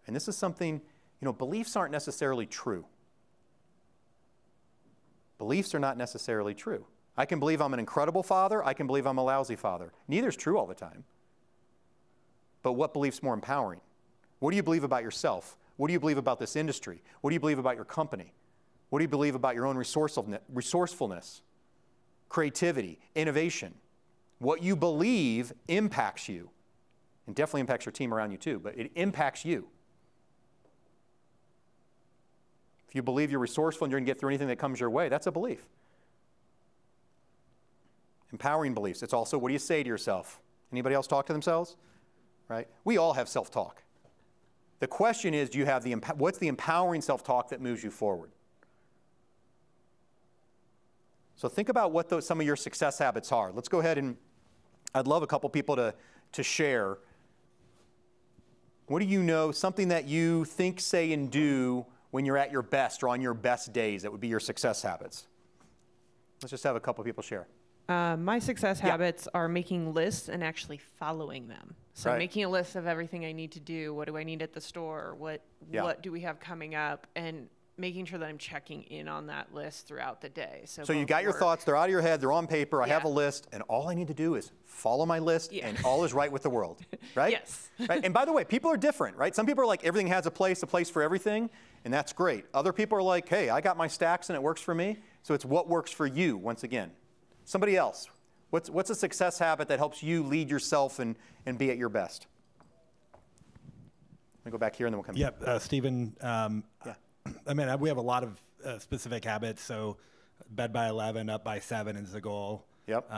And this is something, beliefs aren't necessarily true. Beliefs are not necessarily true. I can believe I'm an incredible father. I can believe I'm a lousy father. Neither is true all the time. But what belief's more empowering? What do you believe about yourself? What do you believe about this industry? What do you believe about your company? What do you believe about your own resourcefulness, creativity, innovation? What you believe impacts you, and definitely impacts your team around you too, but it impacts you. If you believe you're resourceful and you're going to get through anything that comes your way, that's a belief. Empowering beliefs. It's also, what do you say to yourself? Anybody else talk to themselves? Right? We all have self-talk. The question is, do you have what's the empowering self-talk that moves you forward? So think about what some of your success habits are. Let's go ahead and I'd love a couple people to share. What do you know, something that you think, say, and do when you're at your best or on your best days that would be your success habits? Let's just have a couple people share. My success habits are making lists and actually following them. So making a list of everything I need to do. What do I need at the store? What do we have coming up? And making sure that I'm checking in on that list throughout the day. So you got your thoughts, they're out of your head, they're on paper, I have a list, and all I need to do is follow my list, and all is right with the world, right? Yes. Right? And by the way, people are different, right? Some people are like, everything has a place for everything, and that's great. Other people are like, hey, I got my stacks and it works for me. So it's what works for you, once again. Somebody else, what's a success habit that helps you lead yourself and be at your best? Let me go back here and then we'll come back. Stephen, I mean, we have a lot of specific habits. So bed by 11, up by 7 is the goal. Yep.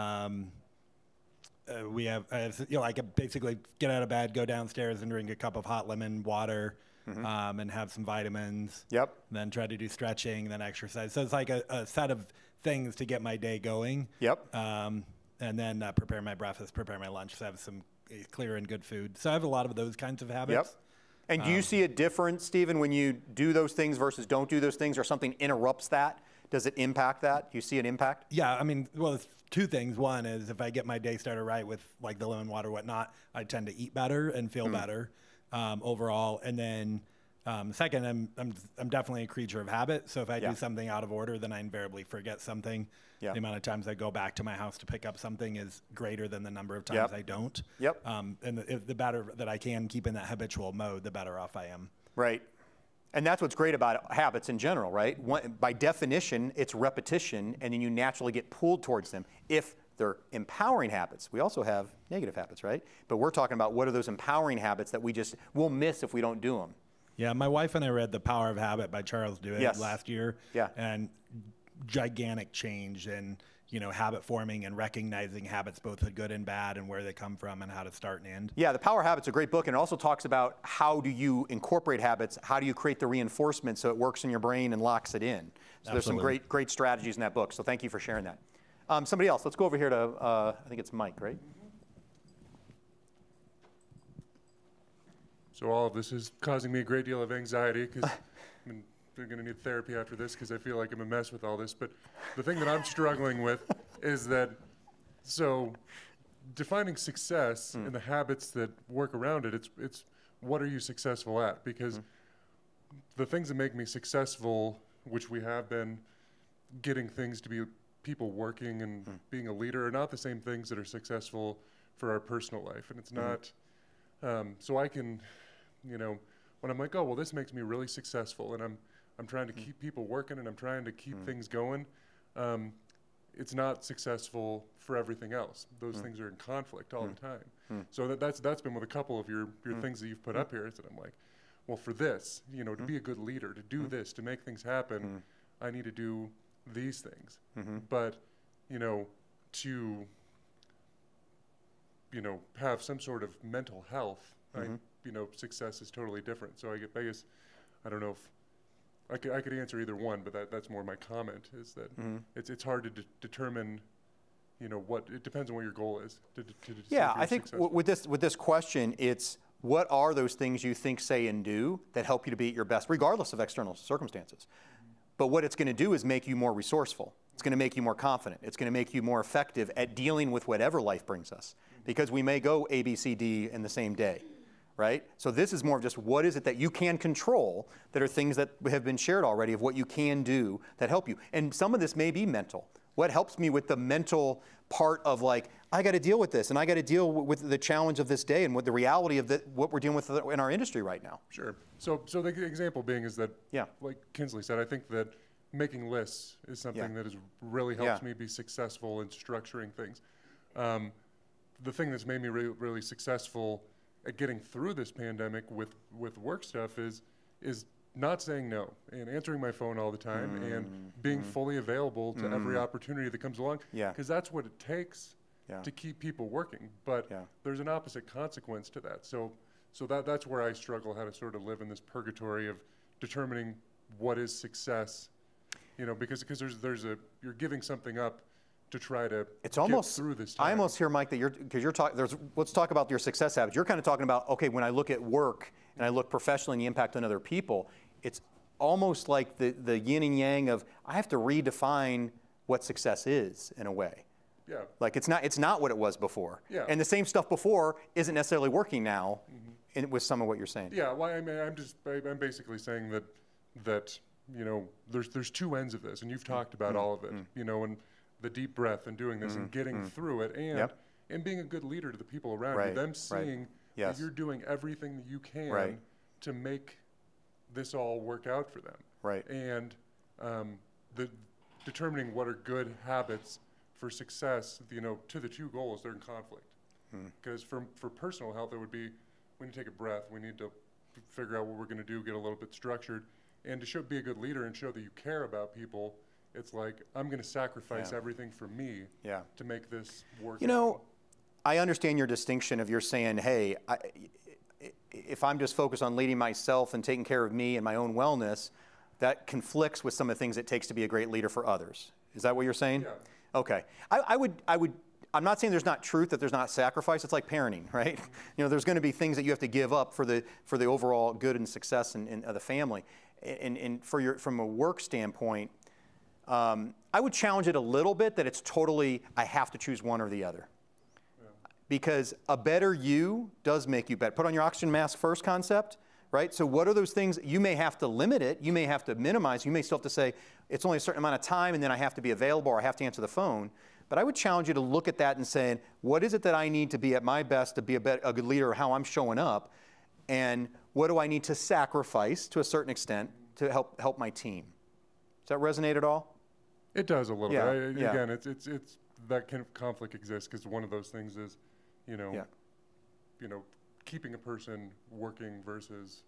We have, I can basically get out of bed, go downstairs and drink a cup of hot lemon water, and have some vitamins. Yep. Then try to do stretching, then exercise. So it's like a set of things to get my day going. Yep. And then prepare my breakfast, prepare my lunch, so have some clear and good food. So I have a lot of those kinds of habits. Yep. And do you see a difference, Stephen, when you do those things versus don't do those things, or something interrupts that? Does it impact that? Do you see an impact? Yeah, I mean, well, it's two things. One is if I get my day started right with like the lemon water, whatnot, I tend to eat better and feel better overall. And then second, I'm definitely a creature of habit. So if I do something out of order, then I invariably forget something. Yeah. The amount of times I go back to my house to pick up something is greater than the number of times I don't. Yep. And the better that I can keep in that habitual mode, the better off I am. Right. And that's what's great about habits in general, right? By definition, it's repetition, and then you naturally get pulled towards them. If they're empowering habits, we also have negative habits, right? But we're talking about what are those empowering habits that we'll miss if we don't do them. Yeah, my wife and I read The Power of Habit by Charles Duhigg last year. Yeah. And gigantic change in, habit forming and recognizing habits, both the good and bad, and where they come from and how to start and end. Yeah, The Power of Habit's a great book, and it also talks about how do you incorporate habits, how do you create the reinforcement so it works in your brain and locks it in. So there's some great strategies in that book, so thank you for sharing that. Somebody else, let's go over here to, I think it's Mike, right? So all of this is causing me a great deal of anxiety because I'm going to need therapy after this because I feel like I'm a mess with all this. But the thing that I'm struggling with is that, so defining success and the habits that work around it, it's what are you successful at? Because the things that make me successful, which we have been getting things to be people working and being a leader are not the same things that are successful for our personal life. And it's not, so I can, you know, when I'm like, oh, well, this makes me really successful, and I'm trying to keep people working, and I'm trying to keep things going, it's not successful for everything else. Those things are in conflict all the time. So that's been with a couple of your things that you've put up here, is that I'm like, well, for this, you know, to be a good leader, to do this, to make things happen, I need to do these things. But, you know, to, you know, have some sort of mental health, you know, success is totally different. So I guess, I don't know if, I could answer either one, but that's more my comment, is that it's hard to determine, you know, it depends on what your goal is. Yeah, I think with this question, it's what are those things you think, say, and do that help you to be at your best, regardless of external circumstances. But what it's going to do is make you more resourceful. It's going to make you more confident. It's going to make you more effective at dealing with whatever life brings us, because we may go A, B, C, D in the same day. Right? So this is more of just what is it that you can control that are things that have been shared already of what you can do that help you. And some of this may be mental. What helps me with the mental part of like, I got to deal with this, and I got to deal with the challenge of this day and with the reality of what we're dealing with in our industry right now. Sure. So the example being is that, like Kinsley said, I think that making lists is something that has really helps me be successful in structuring things. The thing that's made me really successful at getting through this pandemic with work stuff is not saying no and answering my phone all the time and being fully available to every opportunity that comes along. Because that's what it takes to keep people working. But there's an opposite consequence to that. So that's where I struggle, how to sort of live in this purgatory of determining what is success. You know, because you're giving something up to try to get through this time. I almost hear, Mike, that you're talking, let's talk about your success habits. You're kind of talking about, okay, when I look at work and I look professionally and the impact on other people, it's almost like the yin and yang of, I have to redefine what success is in a way. Yeah. Like it's not what it was before. Yeah. And the same stuff before isn't necessarily working now with some of what you're saying. Yeah, well, I mean, I'm basically saying that, you know, there's two ends of this, and you've talked about all of it, you know, and the deep breath and doing this and getting through it and being a good leader to the people around you, them seeing that you're doing everything that you can to make this all work out for them. Right. And determining what are good habits for success, you know, to the two goals, they're in conflict. Because for personal health, it would be, we need to take a breath, we need to figure out what we're going to do, get a little bit structured, and to be a good leader and show that you care about people. It's like, I'm going to sacrifice everything for me to make this work. You know, I understand your distinction of you're saying, hey, if I'm just focused on leading myself and taking care of me and my own wellness, that conflicts with some of the things it takes to be a great leader for others. Is that what you're saying? Yeah. Okay. I'm not saying there's not truth, that there's not sacrifice. It's like parenting, right? You know, there's going to be things that you have to give up for the overall good and success of the family. And from a work standpoint, I would challenge it a little bit that it's totally, I have to choose one or the other. Yeah. Because a better you does make you better. Put on your oxygen mask first concept, right? So what are those things? You may have to limit it. You may have to minimize. You may still have to say, it's only a certain amount of time and then I have to be available or I have to answer the phone. But I would challenge you to look at that and say, what is it that I need to be at my best to be a good leader, or how I'm showing up? And what do I need to sacrifice to a certain extent to help my team? Does that resonate at all? It does a little bit. Again, it's that kind of conflict exists because one of those things is, you know, keeping a person working versus,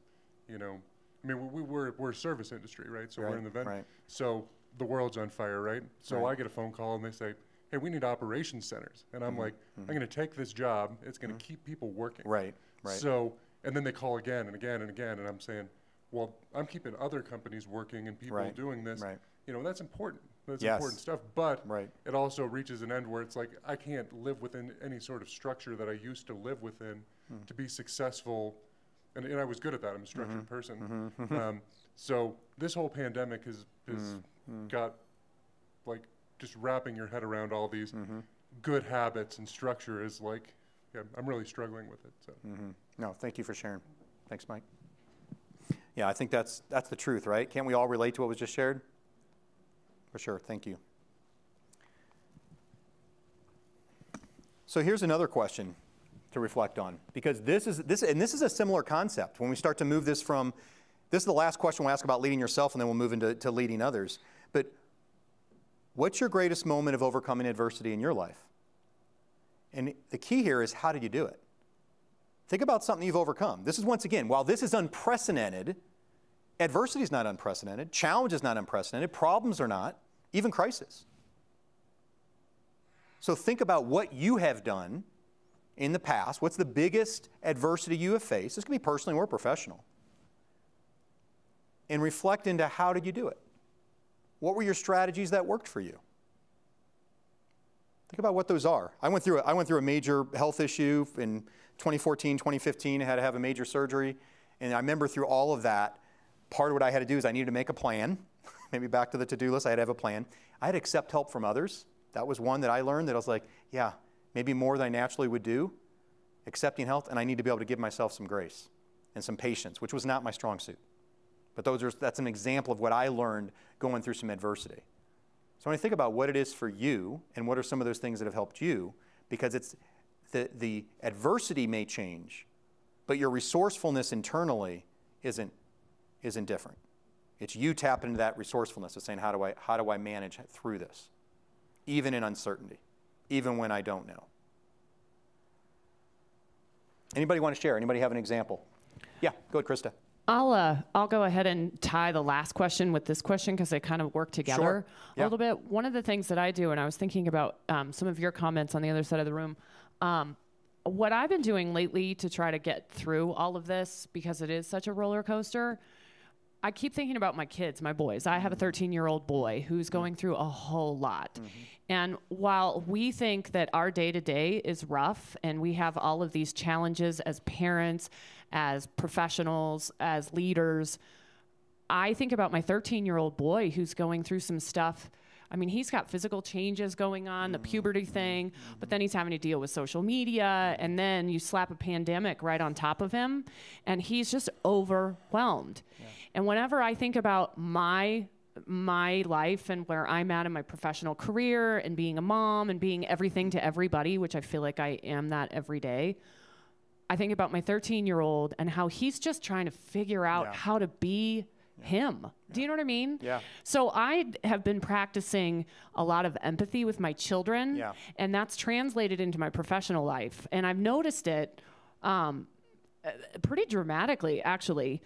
you know, I mean, we're a service industry, right? So we're in the event. Right. So the world's on fire, right? So I get a phone call and they say, hey, we need operations centers. And I'm like, I'm going to take this job. It's going to keep people working. Right. So, and then they call again and again and again. And I'm saying, well, I'm keeping other companies working and people doing this. Right. You know, that's important. That's important stuff. But it also reaches an end where it's like, I can't live within any sort of structure that I used to live within to be successful. And I was good at that. I'm a structured person. So this whole pandemic has got, like, just wrapping your head around all these good habits and structure is like, I'm really struggling with it. So. No, thank you for sharing. Thanks, Mike. Yeah, I think that's the truth, right? Can't we all relate to what was just shared? For sure, thank you. So here's another question to reflect on, because this is a similar concept. When we start to move this from, this is the last question we'll ask about leading yourself, and then we'll move into leading others. But what's your greatest moment of overcoming adversity in your life? And the key here is, how did you do it? Think about something you've overcome. This is, once again, while this is unprecedented, adversity is not unprecedented, challenge is not unprecedented, problems are not, even crisis. So think about what you have done in the past. What's the biggest adversity you have faced? This can be personally or professional. And reflect into, how did you do it? What were your strategies that worked for you? Think about what those are. I went through a major health issue in 2014, 2015. I had to have a major surgery. And I remember through all of that, part of what I had to do is I needed to make a plan. Maybe back to the to-do list, I had to have a plan. I had to accept help from others. That was one that I learned, that I was like, yeah, maybe more than I naturally would do, accepting help, and I need to be able to give myself some grace and some patience, which was not my strong suit. But that's an example of what I learned going through some adversity. So when I think about what it is for you and what are some of those things that have helped you, because it's the adversity may change, but your resourcefulness internally isn't different. It's you tapping into that resourcefulness of saying, how do I manage through this, even in uncertainty, even when I don't know. Anybody want to share? Anybody have an example? Yeah, go ahead, Krista. I'll go ahead and tie the last question with this question, because they kind of work together a little bit. One of the things that I do, and I was thinking about some of your comments on the other side of the room, what I've been doing lately to try to get through all of this, because it is such a roller coaster, I keep thinking about my kids, my boys. I have a 13-year-old boy who's going through a whole lot. Mm-hmm. And while we think that our day-to-day is rough and we have all of these challenges as parents, as professionals, as leaders, I think about my 13-year-old boy who's going through some stuff. I mean, he's got physical changes going on, the puberty thing, but then he's having to deal with social media, and then you slap a pandemic right on top of him, and he's just overwhelmed. Yeah. And whenever I think about my life and where I'm at in my professional career and being a mom and being everything to everybody, which I feel like I am that every day, I think about my 13-year-old and how he's just trying to figure out how to be him. Do you know what I mean? Yeah. So I have been practicing a lot of empathy with my children, and that's translated into my professional life. And I've noticed it pretty dramatically, actually,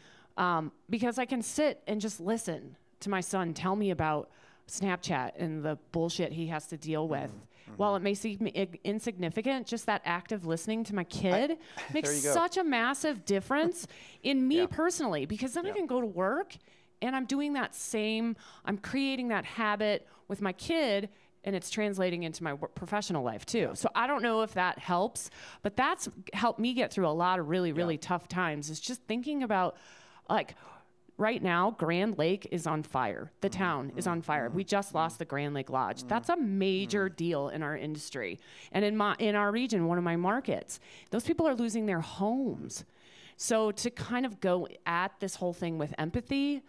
because I can sit and just listen to my son tell me about Snapchat and the bullshit he has to deal with. While it may seem insignificant, just that act of listening to my kid makes such a massive difference in me personally, because then I can go to work and I'm doing that same, I'm creating that habit with my kid, and it's translating into my professional life too. So I don't know if that helps, but that's helped me get through a lot of really, really tough times, is just thinking about, like, right now, Grand Lake is on fire. The town is on fire. We just lost the Grand Lake Lodge. That's a major deal in our industry. And in our region, one of my markets, those people are losing their homes. So to kind of go at this whole thing with empathy,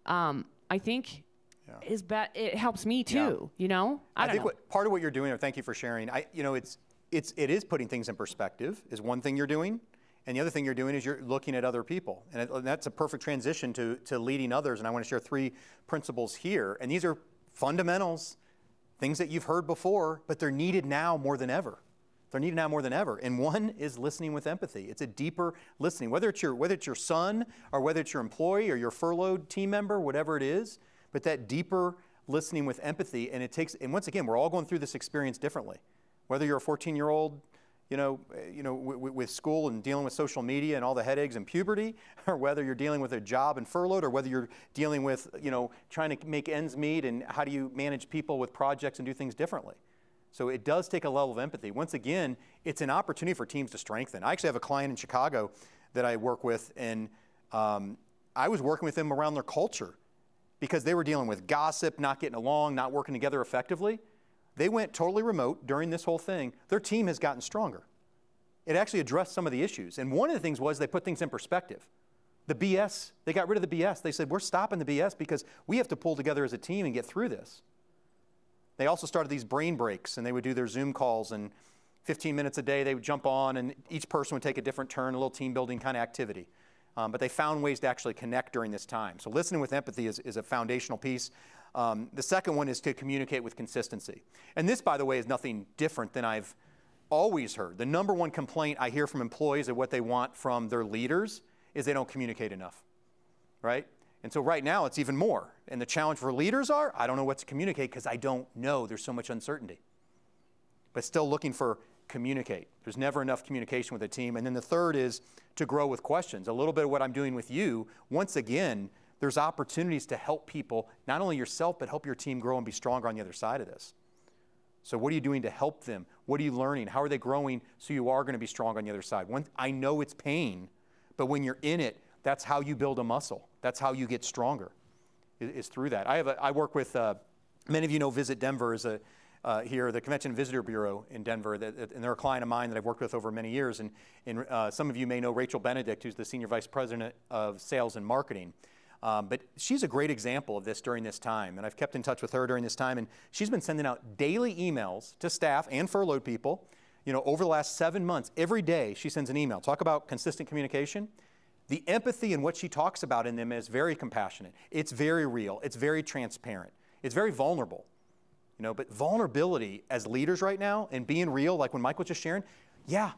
I think it helps me too, you know? I think part of what you're doing, or thank you for sharing, it is putting things in perspective is one thing you're doing. And the other thing you're doing is you're looking at other people. And that's a perfect transition to leading others. And I want to share 3 principles here. And these are fundamentals, things that you've heard before, but they're needed now more than ever. They're needed now more than ever. And one is listening with empathy. It's a deeper listening, whether it's your son, or whether it's your employee or your furloughed team member, whatever it is, but that deeper listening with empathy. And and once again, we're all going through this experience differently. Whether you're a 14-year-old, with school and dealing with social media and all the headaches and puberty, or whether you're dealing with a job and furloughed, or whether you're dealing with, trying to make ends meet, and how do you manage people with projects and do things differently. So it does take a level of empathy. Once again, it's an opportunity for teams to strengthen. I actually have a client in Chicago that I work with, and I was working with them around their culture because they were dealing with gossip, not getting along, not working together effectively. They went totally remote during this whole thing. Their team has gotten stronger. It actually addressed some of the issues. And one of the things was they put things in perspective. The BS, they got rid of the BS. They said, we're stopping the BS because we have to pull together as a team and get through this. They also started these brain breaks, and they would do their Zoom calls and 15 minutes a day, they would jump on, and each person would take a different turn, a little team building kind of activity. But they found ways to actually connect during this time. So listening with empathy is a foundational piece. The second one is to communicate with consistency. And this, by the way, is nothing different than I've always heard. The number one complaint I hear from employees of what they want from their leaders is they don't communicate enough, right? And so right now it's even more. And the challenge for leaders are, I don't know what to communicate because I don't know. There's so much uncertainty. But still looking for communicate. There's never enough communication with a team. And then the third is to grow with questions. A little bit of what I'm doing with you, once again, there's opportunities to help people, not only yourself, but help your team grow and be stronger on the other side of this. So what are you doing to help them? What are you learning? How are they growing so you are going to be strong on the other side? I know it's pain, but when you're in it, that's how you build a muscle. That's how you get stronger, is through that. I work with, many of you know Visit Denver is here, the Convention and Visitor Bureau in Denver, and they're a client of mine that I've worked with over many years. And some of you may know Rachel Benedict, who's the Senior Vice President of Sales and Marketing. But she's a great example of this during this time, and I've kept in touch with her during this time, and she's been sending out daily emails to staff and furloughed people. You know, over the last 7 months, every day she sends an email. Talk about consistent communication. The empathy and what she talks about in them is very compassionate. It's very real. It's very transparent. It's very vulnerable. You know, but vulnerability as leaders right now and being real, like when Mike was just sharing, yeah,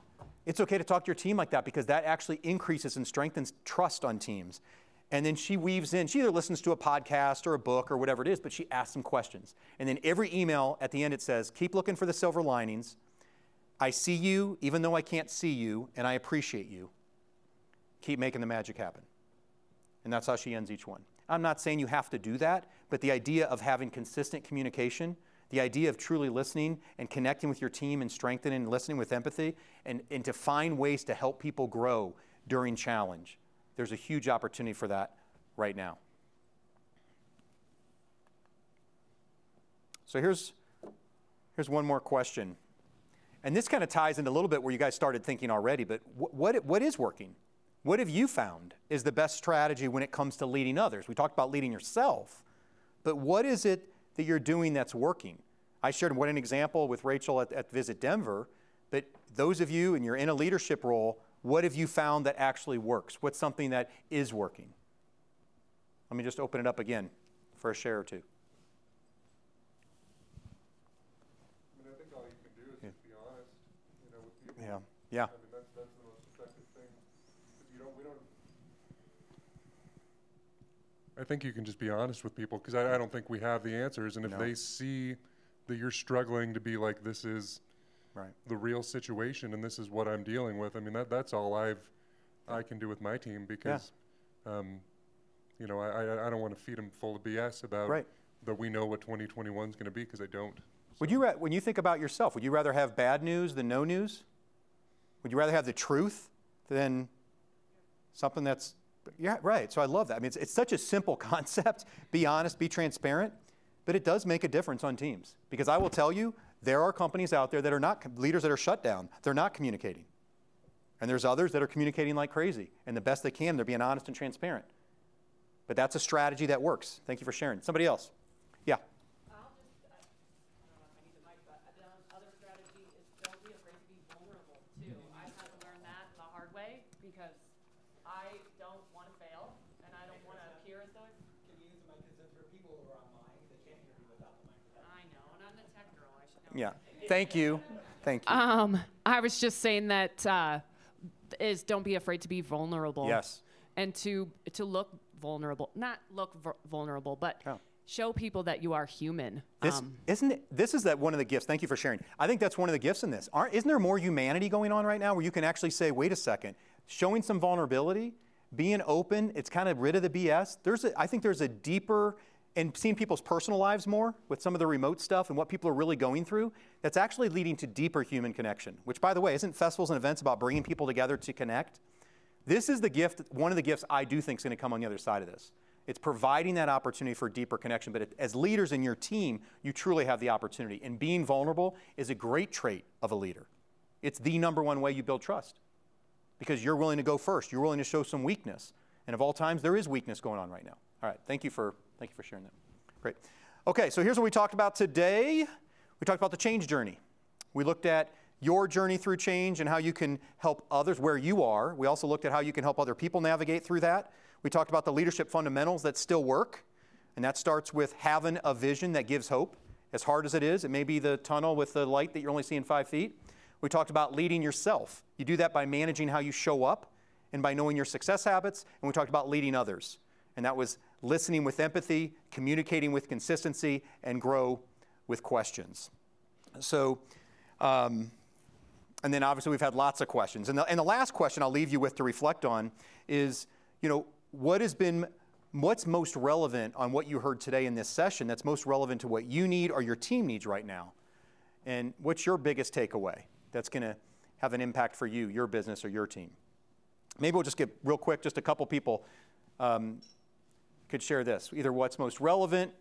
it's okay to talk to your team like that because that actually increases and strengthens trust on teams. And then she weaves in, she either listens to a podcast or a book or whatever it is, but she asks some questions. And then every email at the end it says, keep looking for the silver linings. I see you even though I can't see you, and I appreciate you. Keep making the magic happen. And that's how she ends each one. I'm not saying you have to do that, but the idea of having consistent communication, the idea of truly listening and connecting with your team and strengthening and listening with empathy, and to find ways to help people grow during challenge. There's a huge opportunity for that right now. So here's one more question. And this kind of ties into a little bit where you guys started thinking already, but what is working? What have you found is the best strategy when it comes to leading others? We talked about leading yourself, but what is it that you're doing that's working? I shared what an example with Rachel at Visit Denver, but those of you, and you're in a leadership role, what have you found that actually works? What's something that is working? Let me just open it up again for a share or two. I mean, I think all you can do is just be honest, you know, with people. Yeah. Yeah. I mean, that's the most effective thing. I think you can just be honest with people because I don't think we have the answers. And if they see that you're struggling to be like, this is the real situation and this is what I'm dealing with, I mean, that's all I can do with my team because, you know, I don't want to feed them full of BS about that we know what 2021 is going to be because I don't. So. Would you, when you think about yourself, would you rather have bad news than no news? Would you rather have the truth than something that's, yeah, right. So I love that. I mean, it's such a simple concept. Be honest, be transparent, but it does make a difference on teams. Because I will tell you, there are companies out there that are not, leaders that are shut down. They're not communicating. And there's others that are communicating like crazy. And the best they can, they're being honest and transparent. But that's a strategy that works. Thank you for sharing. Somebody else. Yeah. I'll just, I don't know if I need the mic, but the other strategy is don't be afraid to be vulnerable, too. I've had to learn that the hard way because I don't want to fail, and I don't want to appear as though it's... Can you use the mic because for people who are online, they can't hear you without the microphone. I know, and I'm the tech girl. I should know. Yeah. Thank you. Thank you. I was just saying that is don't be afraid to be vulnerable. Yes. And to look vulnerable, not look vulnerable, but show people that you are human. This is one of the gifts. Thank you for sharing. I think that's one of the gifts in this. Isn't there more humanity going on right now where you can actually say, wait a second, showing some vulnerability, being open, it's kind of rid of the BS. I think there's a deeper, and seeing people's personal lives more with some of the remote stuff and what people are really going through, that's actually leading to deeper human connection, which, by the way, isn't festivals and events about bringing people together to connect? This is the gift, one of the gifts I do think is going to come on the other side of this. It's providing that opportunity for deeper connection, but as leaders in your team, you truly have the opportunity. And being vulnerable is a great trait of a leader. It's the #1 way you build trust because you're willing to go first. You're willing to show some weakness. And of all times, there is weakness going on right now. All right, thank you for sharing that. Great. Okay, so here's what we talked about today. We talked about the change journey. We looked at your journey through change and how you can help others where you are. We also looked at how you can help other people navigate through that. We talked about the leadership fundamentals that still work, and that starts with having a vision that gives hope. As hard as it is, it may be the tunnel with the light that you're only seeing 5 feet. We talked about leading yourself. You do that by managing how you show up and by knowing your success habits. And we talked about leading others. And that was listening with empathy, communicating with consistency, and grow with questions. So, and then obviously we've had lots of questions. And the last question I'll leave you with to reflect on is, what's most relevant on what you heard today in this session that's most relevant to what you need or your team needs right now? And what's your biggest takeaway that's going to have an impact for you, your business, or your team? Maybe we'll just get real quick, just a couple people could share this. Either what's most relevant,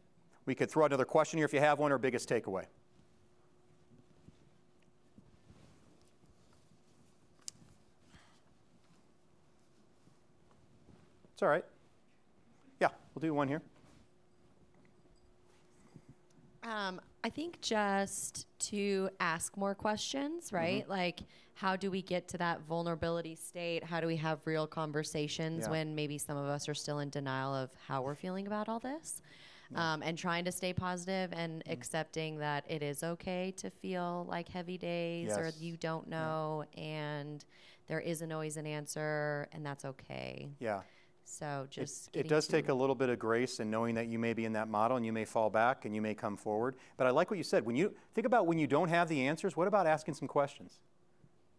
we could throw out another question here if you have one, or biggest takeaway. It's all right. Yeah, we'll do one here. I think just to ask more questions, right? Mm-hmm. Like, how do we get to that vulnerability state? How do we have real conversations when maybe some of us are still in denial of how we're feeling about all this? And trying to stay positive and accepting that it is okay to feel like heavy days or you don't know and there isn't always an answer and that's okay. Yeah. So just it does take a little bit of grace in knowing that you may be in that model and you may fall back and you may come forward. But I like what you said. When you think about when you don't have the answers, what about asking some questions?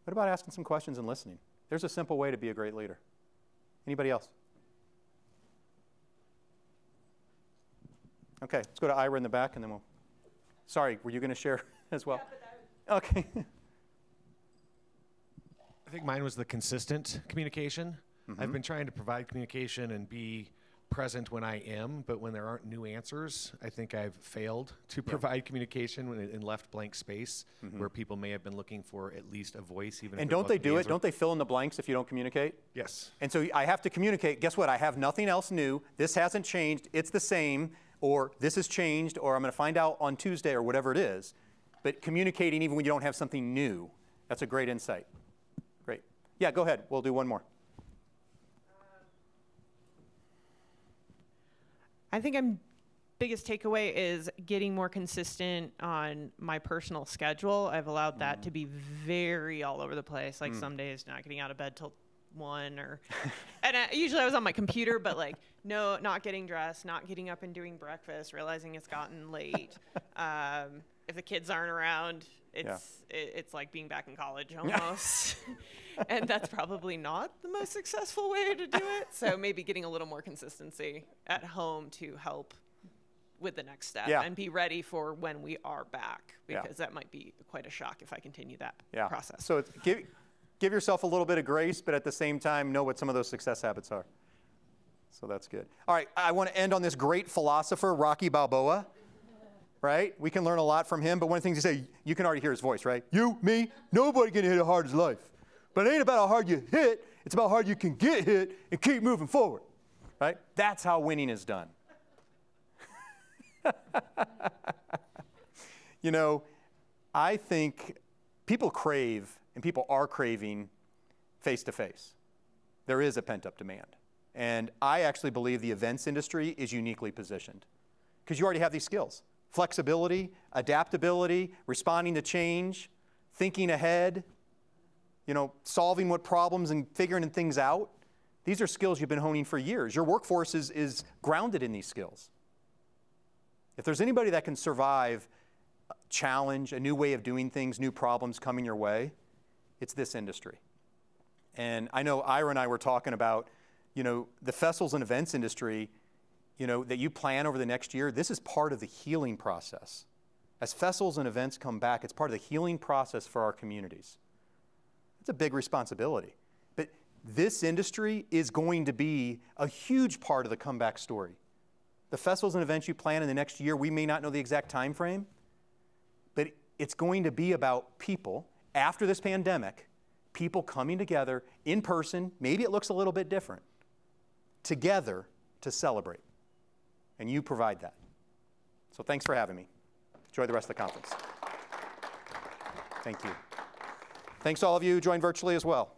What about asking some questions and listening? There's a simple way to be a great leader. Anybody else? Okay, let's go to Ira in the back and then we'll. Sorry, were you going to share as well? Okay. I think mine was the consistent communication. Mm-hmm. I've been trying to provide communication and be present when I am, but when there aren't new answers, I think I've failed to provide communication and left blank space where people may have been looking for at least a voice. Even And if don't they wasn't the do it? answer. Don't they fill in the blanks if you don't communicate? Yes. And so I have to communicate, guess what? I have nothing else new. This hasn't changed. It's the same. Or this has changed. Or I'm going to find out on Tuesday or whatever it is. But communicating even when you don't have something new, that's a great insight. Great. Yeah, go ahead. We'll do one more. I think I'm biggest takeaway is getting more consistent on my personal schedule. I've allowed that to be very all over the place. Like some days not getting out of bed till 1 or, and usually I was on my computer, but like, no, not getting dressed, not getting up and doing breakfast, realizing it's gotten late. If the kids aren't around, it's like being back in college almost. And that's probably not the most successful way to do it. So maybe getting a little more consistency at home to help with the next step and be ready for when we are back, because that might be quite a shock if I continue that process. So it's, give yourself a little bit of grace, but at the same time, know what some of those success habits are. So that's good. All right, I want to end on this great philosopher, Rocky Balboa. Right? We can learn a lot from him, but one of the things he said, you can already hear his voice, right? You, me, nobody can hit as hard as life. But it ain't about how hard you hit, it's about how hard you can get hit and keep moving forward. Right? That's how winning is done. You know, I think people crave, and people are craving, face-to-face. There is a pent-up demand. And I actually believe the events industry is uniquely positioned because you already have these skills. Flexibility, adaptability, responding to change, thinking ahead, solving what problems and figuring things out. These are skills you've been honing for years. Your workforce is grounded in these skills. If there's anybody that can survive a challenge, a new way of doing things, new problems coming your way, it's this industry. And I know Ira and I were talking about, the festivals and events industry, that you plan over the next year. This is part of the healing process. As festivals and events come back, it's part of the healing process for our communities. It's a big responsibility. But this industry is going to be a huge part of the comeback story. The festivals and events you plan in the next year, we may not know the exact time frame, but it's going to be about people, after this pandemic, people coming together in person, maybe it looks a little bit different, together to celebrate. And you provide that. So thanks for having me. Enjoy the rest of the conference. Thank you. Thanks all of you who joined virtually as well.